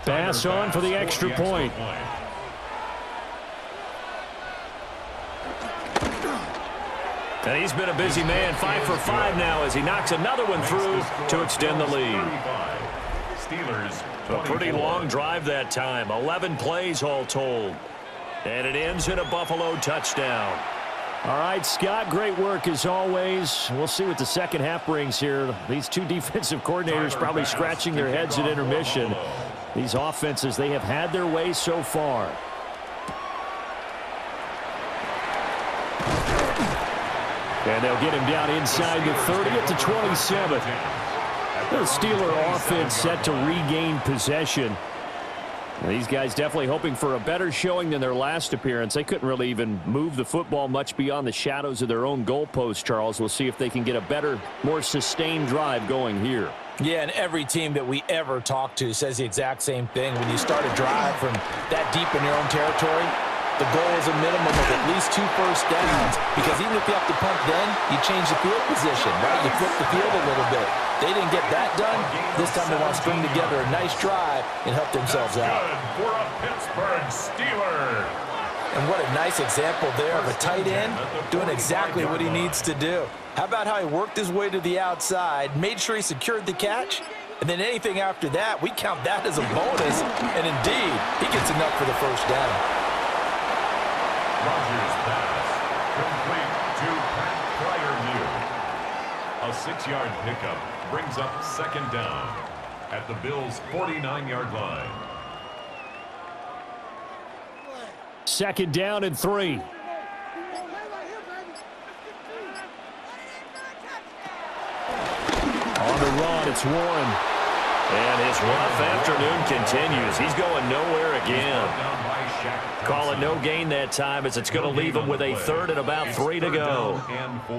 Pass on for the extra point. And he's been a busy man, 5 for 5 now as he knocks another one through to extend the lead. Steelers. A pretty long drive that time, 11 plays all told. And it ends in a Buffalo touchdown. All right, Scott, great work as always. We'll see what the second half brings here. These two defensive coordinators probably scratching their heads at intermission. These offenses, they have had their way so far. And they'll get him down inside the 30 at the 27. The Steeler offense set to regain possession. These guys definitely hoping for a better showing than their last appearance. They couldn't really even move the football much beyond the shadows of their own goalpost, Charles. We'll see if they can get a better, more sustained drive going here. Yeah, and every team that we ever talk to says the exact same thing. When you start a drive from that deep in your own territory, the goal is a minimum of at least 2 first downs, because even if you have to punt then, you change the field position, right? You flip the field a little bit. They didn't get that done. This time they want to string together a nice drive and help themselves out. Good for a Pittsburgh Steeler. And what a nice example there of a tight end doing exactly what he needs to do. How about how he worked his way to the outside, made sure he secured the catch, and then anything after that, we count that as a bonus. And indeed, he gets enough for the first down. Rodgers pass. Complete to Pat Fryermuth. A 6-yard pickup brings up 2nd down at the Bills' 49-yard line. 2nd down and 3. On the run, it's Warren. And his rough afternoon continues. He's going nowhere again. Call it no gain that time, as it's going to leave him with a 3rd and about 3 to go. And 4.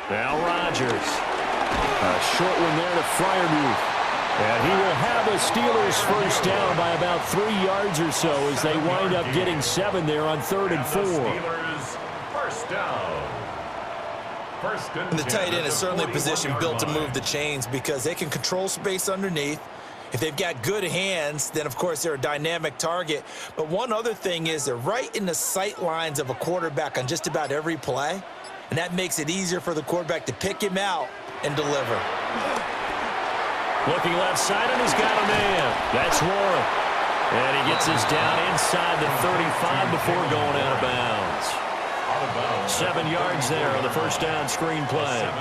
Now Rodgers. A short one there to Fryermuth. And he will have the Steelers first down by about 3 yards or so as they wind up getting 7 there on 3rd and 4. Steelers first down. And the tight end is certainly a position built to move the chains because they can control space underneath. If they've got good hands, then, of course, they're a dynamic target. But one other thing is they're right in the sight lines of a quarterback on just about every play, and that makes it easier for the quarterback to pick him out and deliver. Looking left side, and he's got a man. That's Warren. And he gets us down inside the 35 before going out of bounds. 7 yards there on the first down screen play.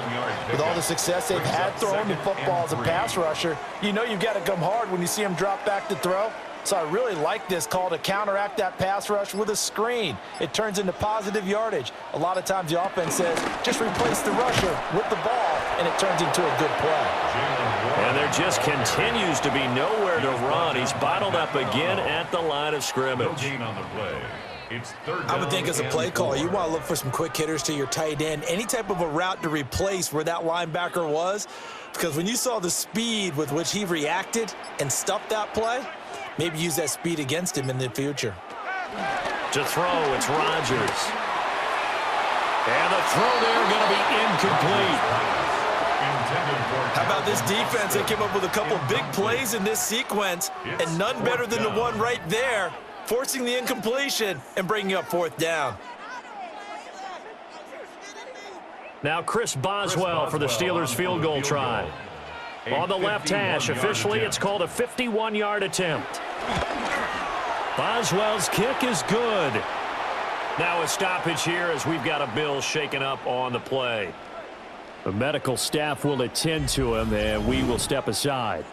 With all the success they've had throwing the football as a pass rusher, you know you've got to come hard when you see him drop back to throw. So I really like this call to counteract that pass rush with a screen. It turns into positive yardage. A lot of times the offense says, just replace the rusher with the ball, and it turns into a good play. And there just continues to be nowhere to run. He's bottled up again at the line of scrimmage. I would think as a play caller, you want to look for some quick hitters to your tight end, any type of a route to replace where that linebacker was, because when you saw the speed with which he reacted and stuffed that play, maybe use that speed against him in the future. To throw, it's Rodgers. And the throw there going to be incomplete. How about this defense? They came up with a couple big plays in this sequence, and none better than the one right there, forcing the incompletion and bringing up 4th down. Now Chris Boswell for the Steelers field goal try. On the left hash, officially it's called a 51-yard attempt. Boswell's kick is good. Now a stoppage here as we've got a Bill shaken up on the play. The medical staff will attend to him, and we will step aside.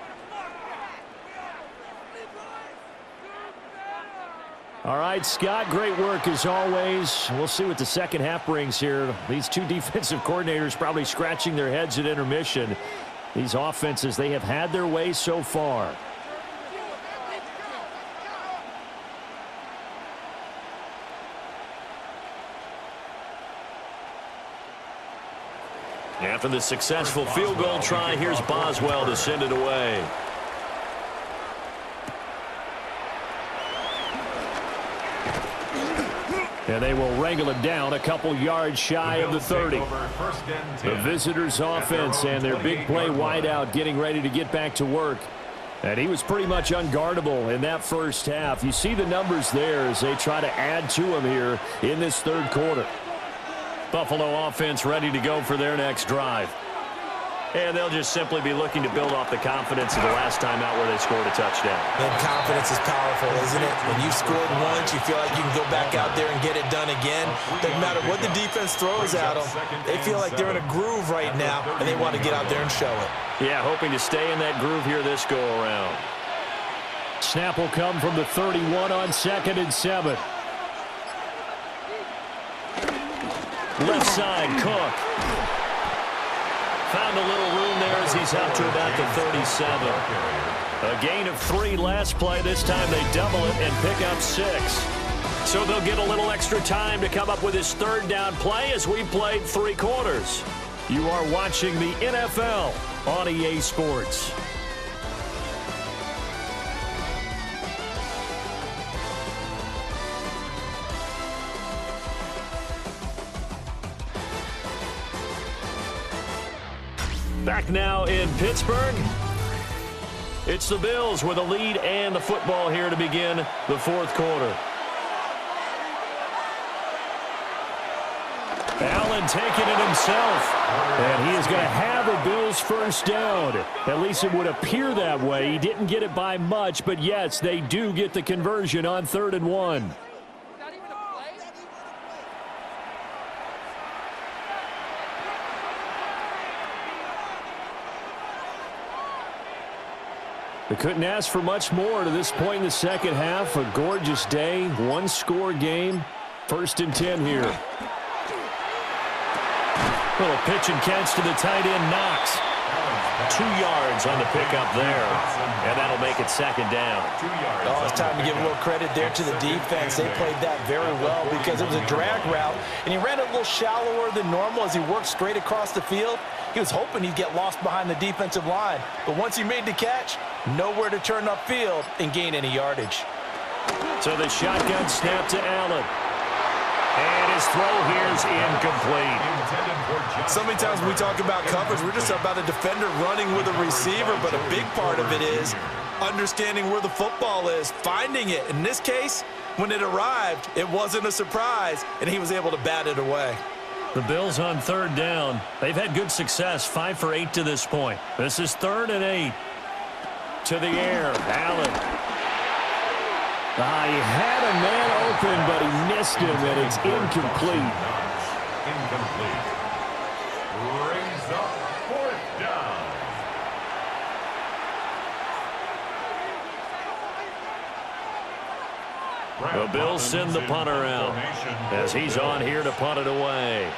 All right, Scott, great work as always. We'll see what the second half brings here. These two defensive coordinators probably scratching their heads at intermission. These offenses, they have had their way so far. After the successful field goal try, here's Boswell to send it away. And they will wrangle it down a couple yards shy of the 30. The visitors' offense and their big play wideout getting ready to get back to work. And he was pretty much unguardable in that first half. You see the numbers there as they try to add to him here in this third quarter. Buffalo offense ready to go for their next drive. And they'll just simply be looking to build off the confidence of the last time out where they scored a touchdown. And confidence is powerful, isn't it? When you've scored once, you feel like you can go back out there and get it done again. Doesn't matter what the defense throws at them. They feel like they're in a groove right now, and they want to get out there and show it. Yeah, hoping to stay in that groove here this go-around. Snap will come from the 31 on 2nd and 7. Left side, Cook. Found a little room there as he's out to about the 37. A gain of 3 last play. This time they double it and pick up 6. So they'll get a little extra time to come up with his 3rd down play as we played 3 quarters. You are watching the NFL on EA Sports. Back now in Pittsburgh. It's the Bills with a lead and the football here to begin the 4th quarter. Allen taking it himself. And he is going to have a Bills first down. At least it would appear that way. He didn't get it by much, but yes, they do get the conversion on 3rd and 1. They couldn't ask for much more to this point in the second half. A gorgeous day, 1-score game. 1st and 10 here. Little pitch and catch to the tight end, Knox. 2 yards on the pickup there. And that'll make it 2nd down. Oh, it's time to give a little credit there to the defense. They played that very well because it was a drag route, and he ran it a little shallower than normal as he worked straight across the field. He was hoping he'd get lost behind the defensive line, but once he made the catch, nowhere to turn upfield and gain any yardage. So the shotgun snap to Allen. And his throw here is incomplete. So many times when we talk about coverage, we're just about a defender running with a receiver, but a big part of it is understanding where the football is, finding it. In this case, when it arrived, it wasn't a surprise, and he was able to bat it away. The Bills on third down. They've had good success, 5 for 8 to this point. This is 3rd and 8. To the air, Allen. He had a man open, but he missed him, and it's incomplete. Incomplete. Brings up 4th down. The Bills send the punter out as he's on here to punt it away.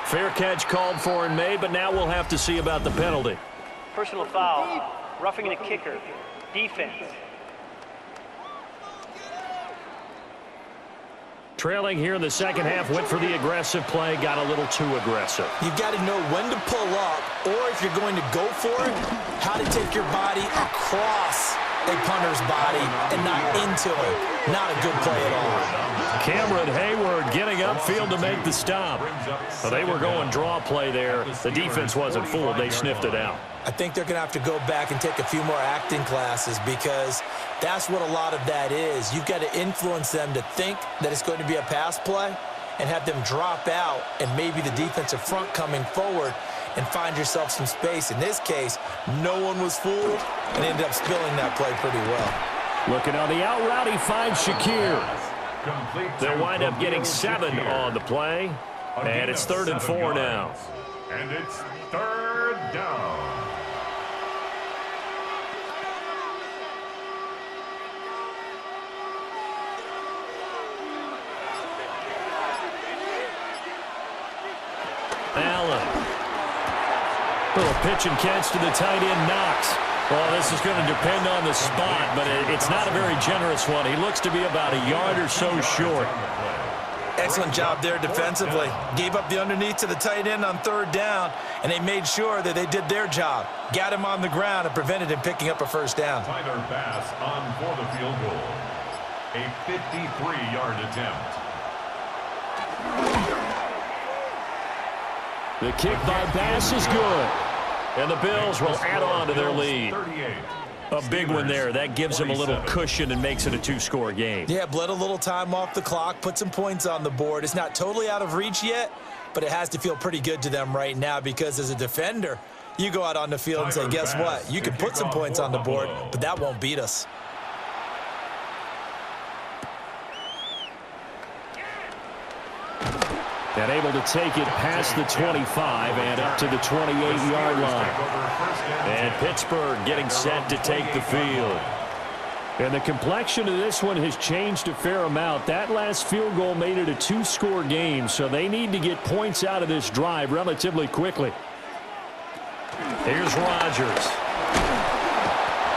Fair catch called for and made, but now we'll have to see about the penalty. Personal foul, roughing the kicker, defense. Trailing here in the second half, went for the aggressive play, got a little too aggressive. You've got to know when to pull up, or if you're going to go for it, how to take your body across a punter's body and not into him. Not a good play at all. Cameron Hayward getting upfield to make the stop. Well, they were going draw play there. The defense wasn't fooled. They sniffed it out. I think they're going to have to go back and take a few more acting classes, because that's what a lot of that is. You've got to influence them to think that it's going to be a pass play and have them drop out and maybe the defensive front coming forward and find yourself some space. In this case, no one was fooled and ended up spilling that play pretty well. Looking on the out route, he finds Shakir. They'll wind up getting 7 on the play, and it's 3rd and 4 now. And it's 3rd down. Allen. Little pitch and catch to the tight end, Knox. Well, this is going to depend on the spot, but it's not a very generous one. He looks to be about a yard or so short. Excellent job there defensively. Gave up the underneath to the tight end on 3rd down, and they made sure that they did their job. Got him on the ground and prevented him picking up a 1st down. Tyler Bass on for the field goal. A 53-yard attempt. The kick by Bass is good. And the Bills will add on to their lead. A big one there. That gives them a little cushion and makes it a 2-score game. Yeah, bled a little time off the clock, put some points on the board. It's not totally out of reach yet, but it has to feel pretty good to them right now, because as a defender, you go out on the field and say, guess what? You can put some points on the board, but that won't beat us. And able to take it past the 25 and up to the 28-yard line. And Pittsburgh getting set to take the field. And the complexion of this one has changed a fair amount. That last field goal made it a 2-score game, so they need to get points out of this drive relatively quickly. Here's Rodgers.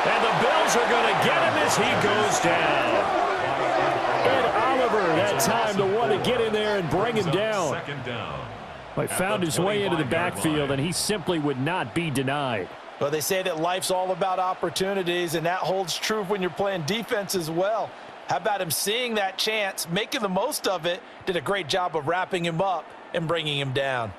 And the Bills are going to get him as he goes down. That time to want to get in there and bring him down. He found his way into the backfield, and he simply would not be denied. Well, they say that life's all about opportunities, and that holds true when you're playing defense as well. How about him seeing that chance, making the most of it, did a great job of wrapping him up and bringing him down.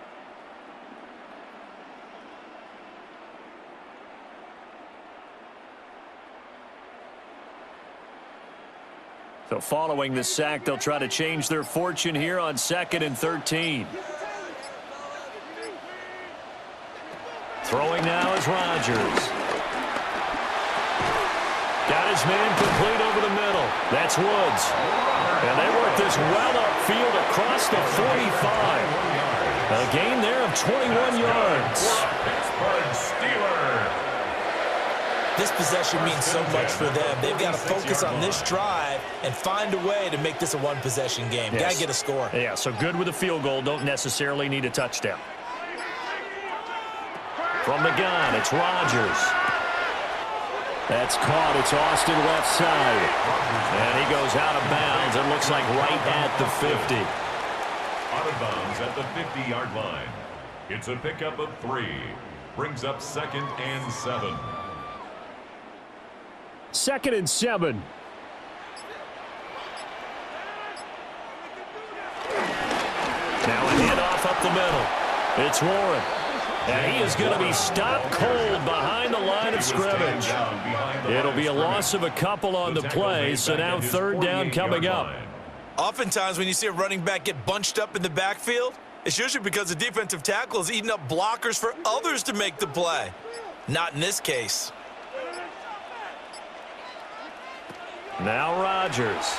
So following the sack, they'll try to change their fortune here on 2nd and 13. Throwing now is Rodgers. Got his man complete over the middle. That's Woods. And they work this well upfield across the 45. A gain there of 21 yards. Pittsburgh Steelers. This possession means so much for them. They've got to focus on this drive and find a way to make this a one-possession game. Yes. Got to get a score. Yeah, so good with a field goal. Don't necessarily need a touchdown. From the gun, it's Rodgers. That's caught. It's Austin left side. And he goes out of bounds. It looks like right at the 50. Out of bounds at the 50-yard line. It's a pickup of 3. Brings up 2nd and 7. 2nd and 7. Now a handoff up the middle. It's Warren. And he is going to be stopped cold behind the line of scrimmage. It'll be a loss of a couple on the play, so now third down coming up. Oftentimes when you see a running back get bunched up in the backfield, it's usually because the defensive tackle is eating up blockers for others to make the play. Not in this case. Now Rodgers.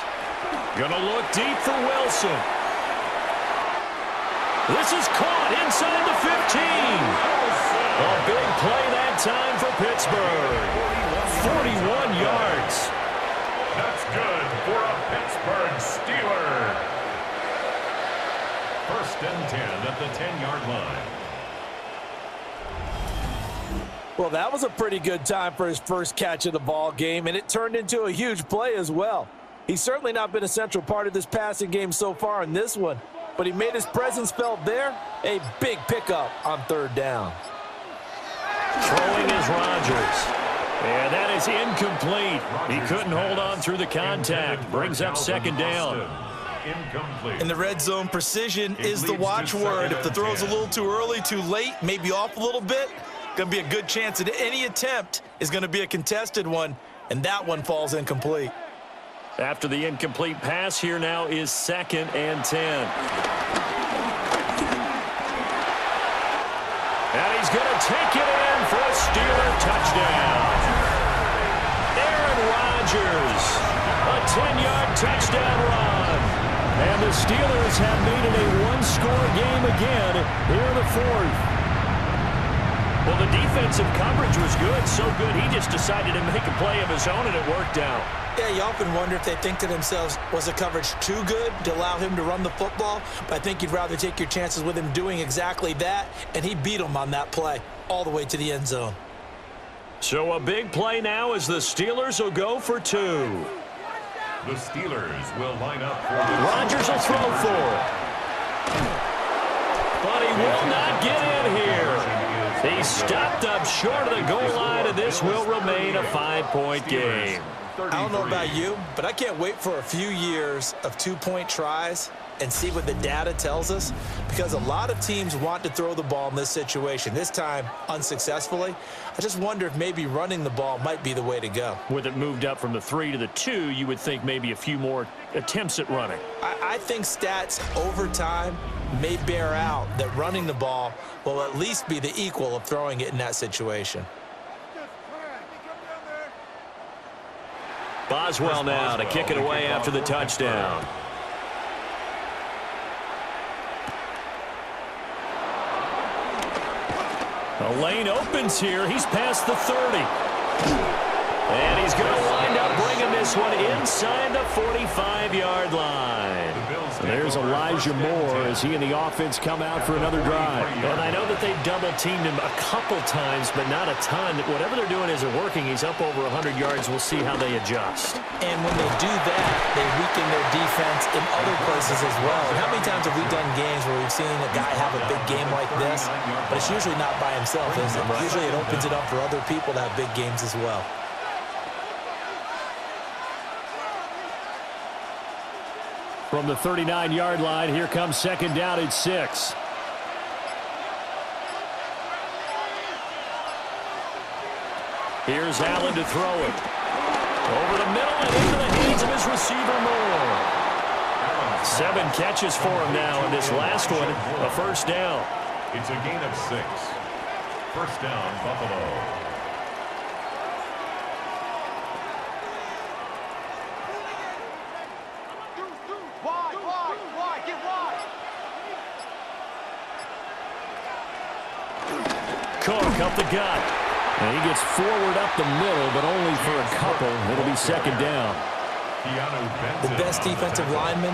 Gonna look deep for Wilson. This is caught inside the 15. A big play that time for Pittsburgh. 41 yards. That's good for a Pittsburgh Steeler. First and 10 at the 10-yard line. Well, that was a pretty good time for his first catch of the ball game, and it turned into a huge play as well. He's certainly not been a central part of this passing game so far in this one, but he made his presence felt there. A big pickup on third down. Throwing is Rodgers. And that is incomplete. He couldn't hold on through the contact. Brings up second down. In the red zone, precision is the watchword. If the throw's a little too early, too late, maybe off a little bit, going to be a good chance that any attempt is going to be a contested one, and that one falls incomplete. After the incomplete pass, here now is second and 10. And he's going to take it in for a Steeler touchdown. Aaron Rodgers, a 10-yard touchdown run. And the Steelers have made it a one-score game again here in the fourth. Well, the defensive coverage was good, so good he just decided to make a play of his own, and it worked out. Yeah, you often wonder if they think to themselves, was the coverage too good to allow him to run the football? But I think you'd rather take your chances with him doing exactly that, and he beat him on that play all the way to the end zone. So a big play now as the Steelers will go for two. The Steelers will line up for Rodgers will throw for it. But he will not get in here. He stopped up short of the goal line, and this will remain a 5-point game. I don't know about you, but I can't wait for a few years of two-point tries and see what the data tells us, because a lot of teams want to throw the ball in this situation, this time unsuccessfully. I just wonder if maybe running the ball might be the way to go. With it moved up from the 3 to the 2, you would think maybe a few more attempts at running. I think stats over time may bear out that running the ball will at least be the equal of throwing it in that situation. Boswell now to kick it away after the touchdown. The lane opens here. He's past the 30. And he's going to wind up bringing this one inside the 45-yard line. And there's Elijah Moore as he and the offense come out for another drive. And I know that they've double-teamed him a couple times, but not a ton. Whatever they're doing isn't working. He's up over 100 yards. We'll see how they adjust. And when they do that, they weaken their defense in other places as well. And how many times have we done games where we've seen a guy have a big game like this? But it's usually not by himself, is it? Usually it opens it up for other people to have big games as well. From the 39-yard line, here comes second down at 6. Here's Allen to throw it. Over the middle and into the hands of his receiver, Moore. 7 catches for him now, and this last one, a first down. It's a gain of 6. First down, Buffalo. Cook up the gut. And he gets forward up the middle, but only for a couple. It'll be second down. The best defensive linemen,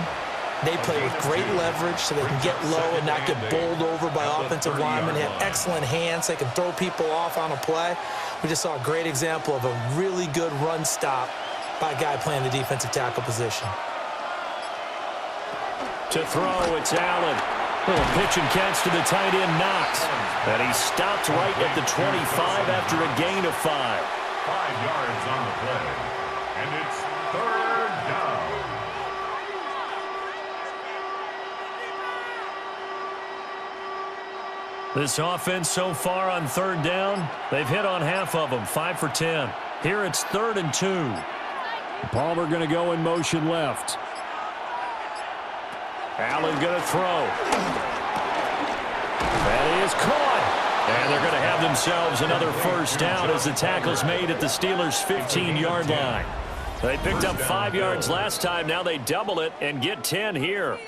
they play with great leverage so they can get low and not get bowled over by offensive linemen. They have excellent hands. They can throw people off on a play. We just saw a great example of a really good run stop by a guy playing the defensive tackle position. To throw, it's Allen. Little pitch and catch to the tight end, Knox. And he stopped right at the 25 after a gain of 5. 5 yards on the play. And it's third down. This offense so far on third down, they've hit on half of them, 5 for 10. Here it's 3rd and 2. Palmer going to go in motion left. Allen going to throw. That is caught. And they're going to have themselves another first down as the tackle's made at the Steelers' 15-yard line. They picked up 5 yards last time. Now they double it and get 10 here.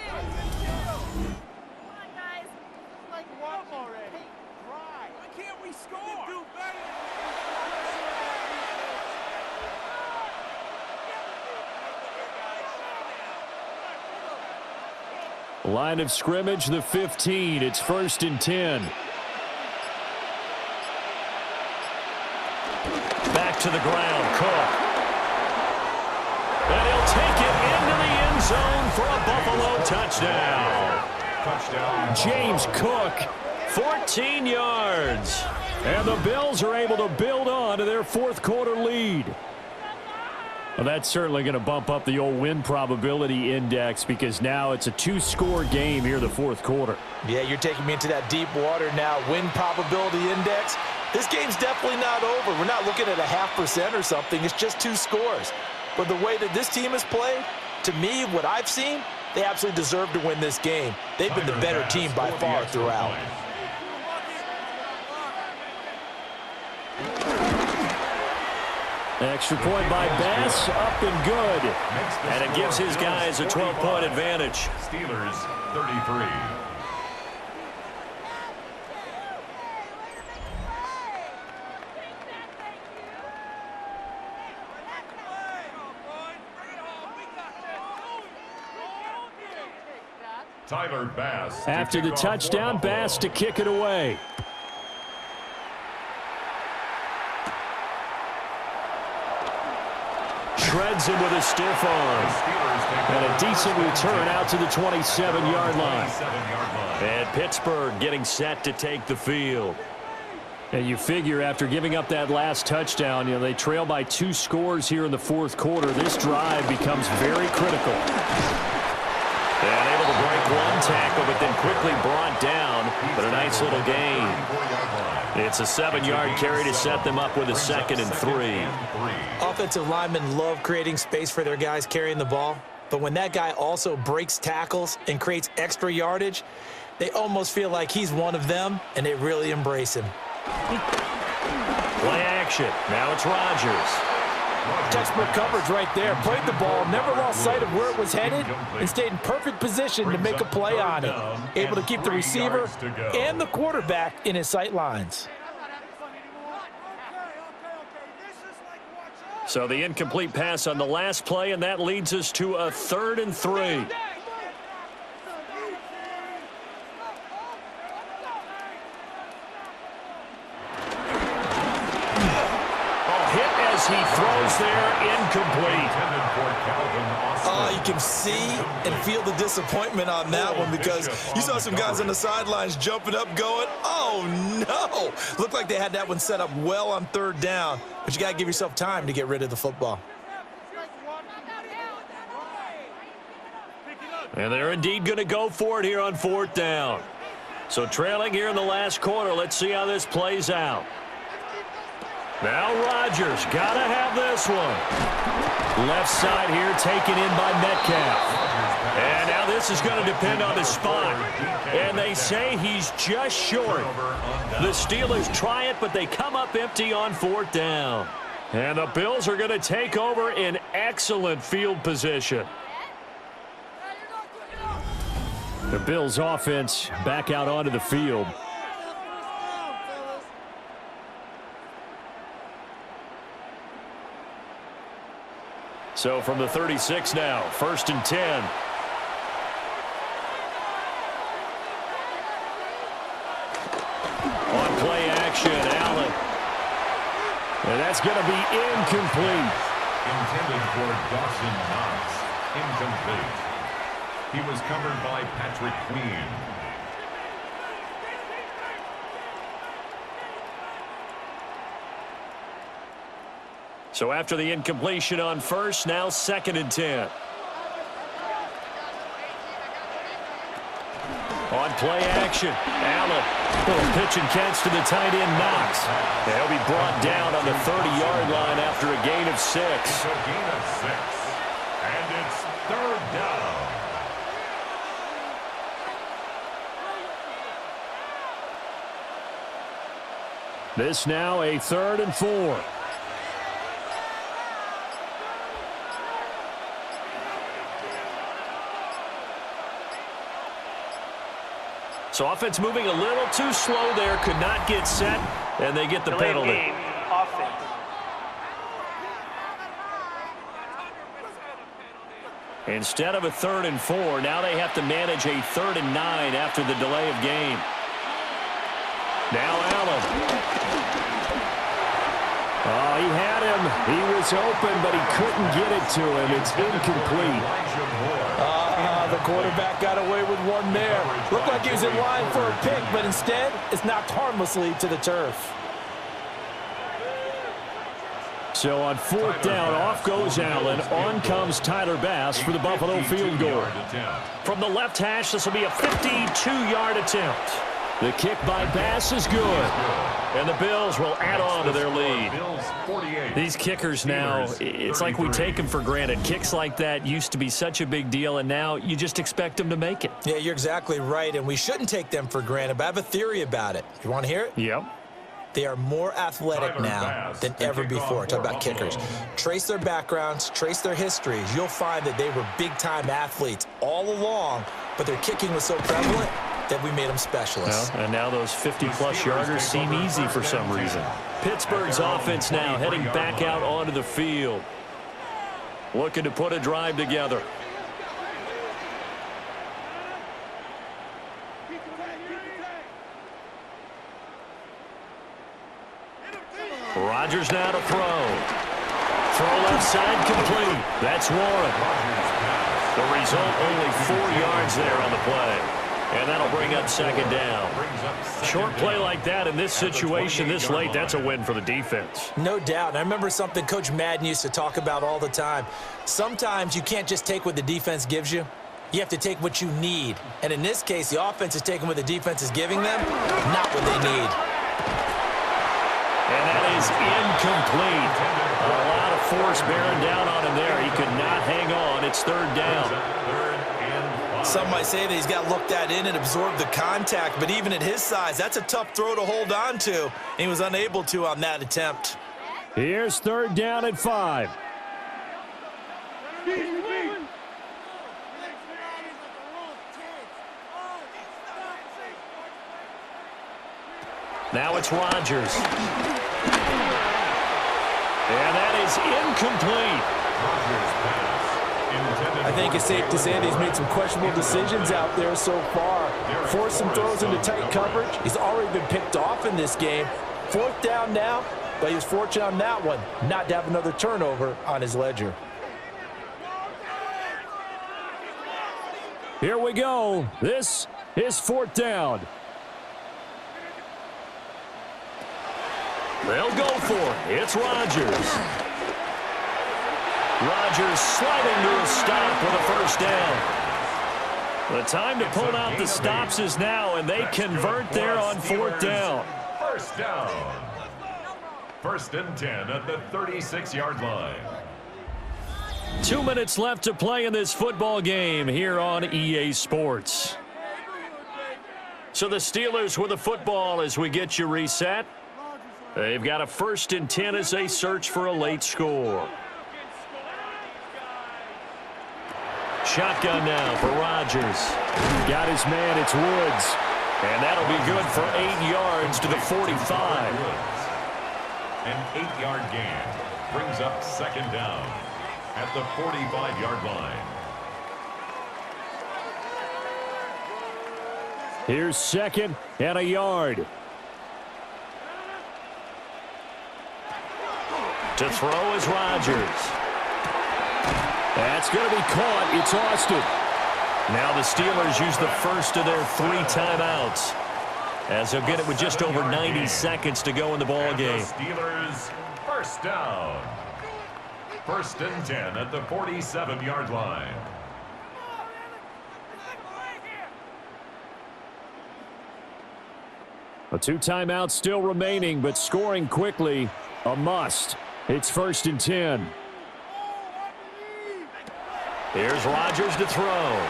Line of scrimmage, the 15. It's 1st and 10. Back to the ground, Cook. And he'll take it into the end zone for a Buffalo touchdown. James Cook, 14 yards. And the Bills are able to build on to their 4th quarter lead. Well, that's certainly going to bump up the old win probability index because now it's a 2-score game here in the 4th quarter. Yeah, you're taking me into that deep water now. Win probability index. This game's definitely not over. We're not looking at a 0.5% or something. It's just 2 scores. But the way that this team has played, to me, what I've seen, they absolutely deserve to win this game. They've been the better team by far throughout. Extra point by Bass, up and good. And it gives his guys a 12-point advantage. Steelers 33. Tyler Bass. After the touchdown, Bass to kick it away. Shreds him with a stiff arm. And a decent return out to the 27-yard line. And Pittsburgh getting set to take the field. And you figure after giving up that last touchdown, they trail by 2 scores here in the 4th quarter. This drive becomes very critical. And able to break 1 tackle, but then quickly brought down. But a nice little gain. It's a 7-yard carry to set them up with a 2nd and 3. Offensive linemen love creating space for their guys carrying the ball. But when that guy also breaks tackles and creates extra yardage, they almost feel like he's one of them, and they really embrace him. Play action. Now it's Rodgers. Textbook coverage right there. Played the ball, never lost sight of where it was headed, and stayed in perfect position to make a play on it. Able to keep the receiver and the quarterback in his sight lines. So the incomplete pass on the last play, and that leads us to a 3rd and 3. He throws there, incomplete. You can see and feel the disappointment on that one because you saw some guys on the sidelines jumping up going, oh no. Looked like they had that one set up well on 3rd down, but you got to give yourself time to get rid of the football. And they're indeed going to go for it here on 4th down. So trailing here in the last quarter, let's see how this plays out. Now Rodgers, gotta have this one. Left side here taken in by Metcalf. And now this is going to depend on his spot. And they say he's just short. The Steelers try it, but they come up empty on 4th down. And the Bills are going to take over in excellent field position. The Bills offense back out onto the field. So from the 36 now, 1st and 10. On play action, Allen. And that's going to be incomplete. Intended for Dawson Knox. Incomplete. He was covered by Patrick Queen. So after the incompletion on 1st, now 2nd and 10. On Play action. Allen. Little pitch and catch to the tight end, Knox. They'll be brought down on the 30-yard line after a gain of 6. It's a gain of 6. And it's 3rd down. This now a 3rd and 4. So offense moving a little too slow there, could not get set, and they get the penalty. Game, offense. Instead of a 3rd and 4, now they have to manage a 3rd and 9 after the delay of game. Now Allen. Oh, he had him. He was open, but he couldn't get it to him. It's incomplete. The quarterback got away with one there. Looked like he was in line for a pick, but instead, it's knocked harmlessly to the turf. So on 4th down, off goes Allen. On comes Tyler Bass for the Buffalo field goal. From the left hash, this will be a 52-yard attempt. The kick by Bass is good. And the Bills will add on to their lead. These kickers now, it's like we take them for granted. Kicks like that used to be such a big deal, and now you just expect them to make it. Yeah, you're exactly right, and we shouldn't take them for granted, but I have a theory about it. You want to hear it? Yep. They are more athletic now than ever before. Talk about kickers. Trace their backgrounds, trace their histories. You'll find that they were big-time athletes all along, but their kicking was so prevalent that we made them specialists. Well, and now those 50-plus yarders seem easy for some reason. Pittsburgh's offense now heading back out onto the field. Looking to put a drive together. Rodgers now to throw. Throw left side complete. That's Warren. The result, only 4 yards there on the play. And that'll bring up 2nd down. Short play like that in this situation this late, that's a win for the defense. No doubt. And I remember something Coach Madden used to talk about all the time. Sometimes you can't just take what the defense gives you. You have to take what you need. And in this case, the offense is taking what the defense is giving them, not what they need. And that is incomplete. A lot of force bearing down on him there. He could not hang on. It's 3rd down. Some might say that he's got looked at in and absorbed the contact, but even at his size, that's a tough throw to hold on to. And he was unable to on that attempt. Here's 3rd down at 5. Now it's Rodgers. And that is incomplete. I think it's safe to say that he's made some questionable decisions out there so far. Forced some throws into tight coverage. He's already been picked off in this game. 4th down now, but he was fortunate on that one not to have another turnover on his ledger. Here we go. This is 4th down. They'll go for it. It's Rodgers. Rodgers sliding to a stop with a 1st down. The time to pull out the stops is now, and they convert there on 4th down. 1st down. 1st and 10 at the 36-yard line. 2 minutes left to play in this football game here on EA Sports. So the Steelers with the football as we get you reset. They've got a 1st and 10 as they search for a late score. Shotgun now for Rodgers. Got his man, it's Woods. And that'll be good for 8 yards to the 45. An 8-yard gain brings up 2nd down at the 45-yard line. Here's 2nd and a yard. To throw is Rodgers. That's going to be caught. It's Austin. Now the Steelers use the first of their 3 timeouts, as they'll get it with just over 90 seconds to go in the ball game. The Steelers 1st down. 1st and 10 at the 47-yard line. A 2 timeouts still remaining, but scoring quickly, a must. It's 1st and 10. Here's Rodgers to throw.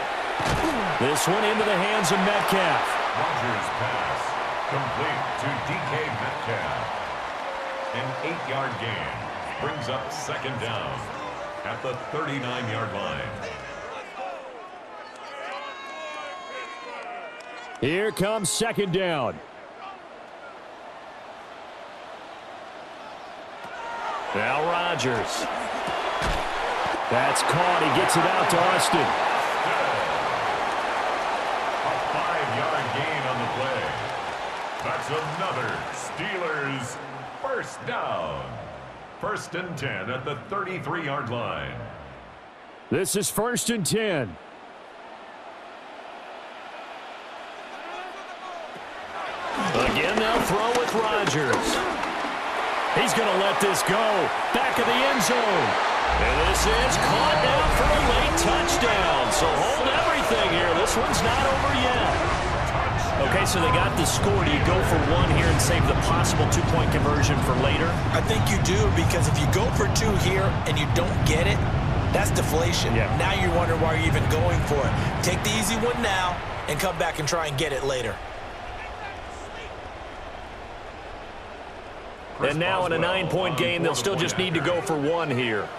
This one into the hands of Metcalf. Rodgers pass complete to DK Metcalf. An 8-yard gain brings up 2nd down at the 39-yard line. Here comes 2nd down. Now Rodgers. That's caught. He gets it out to Austin. A 5-yard gain on the play. That's another Steelers first down. 1st and 10 at the 33-yard line. This is 1st and 10. Again, they'll throw with Rodgers. He's going to let this go. Back of the end zone. And this is caught now for a late touchdown. So hold everything here. This one's not over yet. Okay, so they got the score. Do you go for 1 here and save the possible 2-point conversion for later? I think you do, because if you go for 2 here and you don't get it, that's deflation. Yeah. Now you're wondering why you're even going for it. Take the easy one now and come back and try and get it later. And now in a 9-point game, they'll still just need to go for 1 here.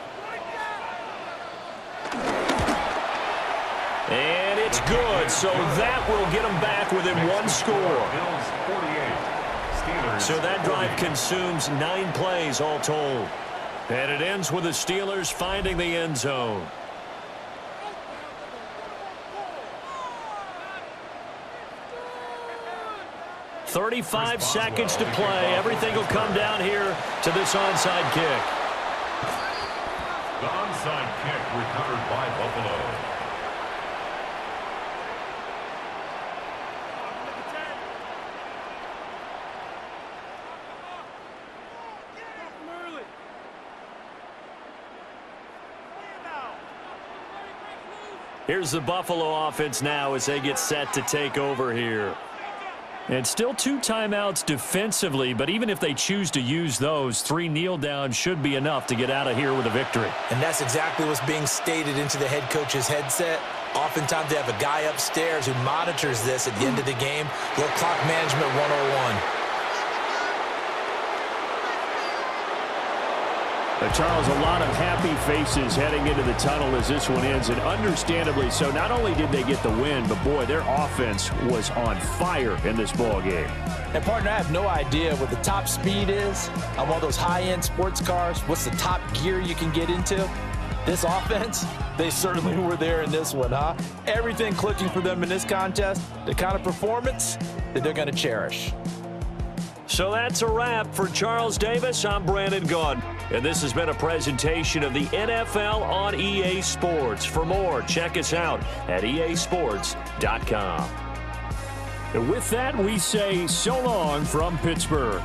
And it's good, so that will get them back within 1 score. So that drive consumes 9 plays all told. And it ends with the Steelers finding the end zone. "35 seconds to play. Everything will come down here to this onside kick." The onside kick recovered by Buffalo. Here's the Buffalo offense now as they get set to take over here. And still 2 timeouts defensively, but even if they choose to use those, 3 kneel downs should be enough to get out of here with a victory. And that's exactly what's being stated into the head coach's headset. Oftentimes they have a guy upstairs who monitors this at the end of the game. Little clock management 101. Charles, a lot of happy faces heading into the tunnel as this one ends, and understandably so. Not only did they get the win, but boy, their offense was on fire in this ball game. And partner, I have no idea what the top speed is on one of those high-end sports cars. What's the top gear you can get into? This offense, they certainly were there in this one, huh? Everything clicking for them in this contest, the kind of performance that they're going to cherish. So that's a wrap for Charles Davis. I'm Brandon Gaudin, and this has been a presentation of the NFL on EA Sports. For more, check us out at easports.com. And with that, we say so long from Pittsburgh.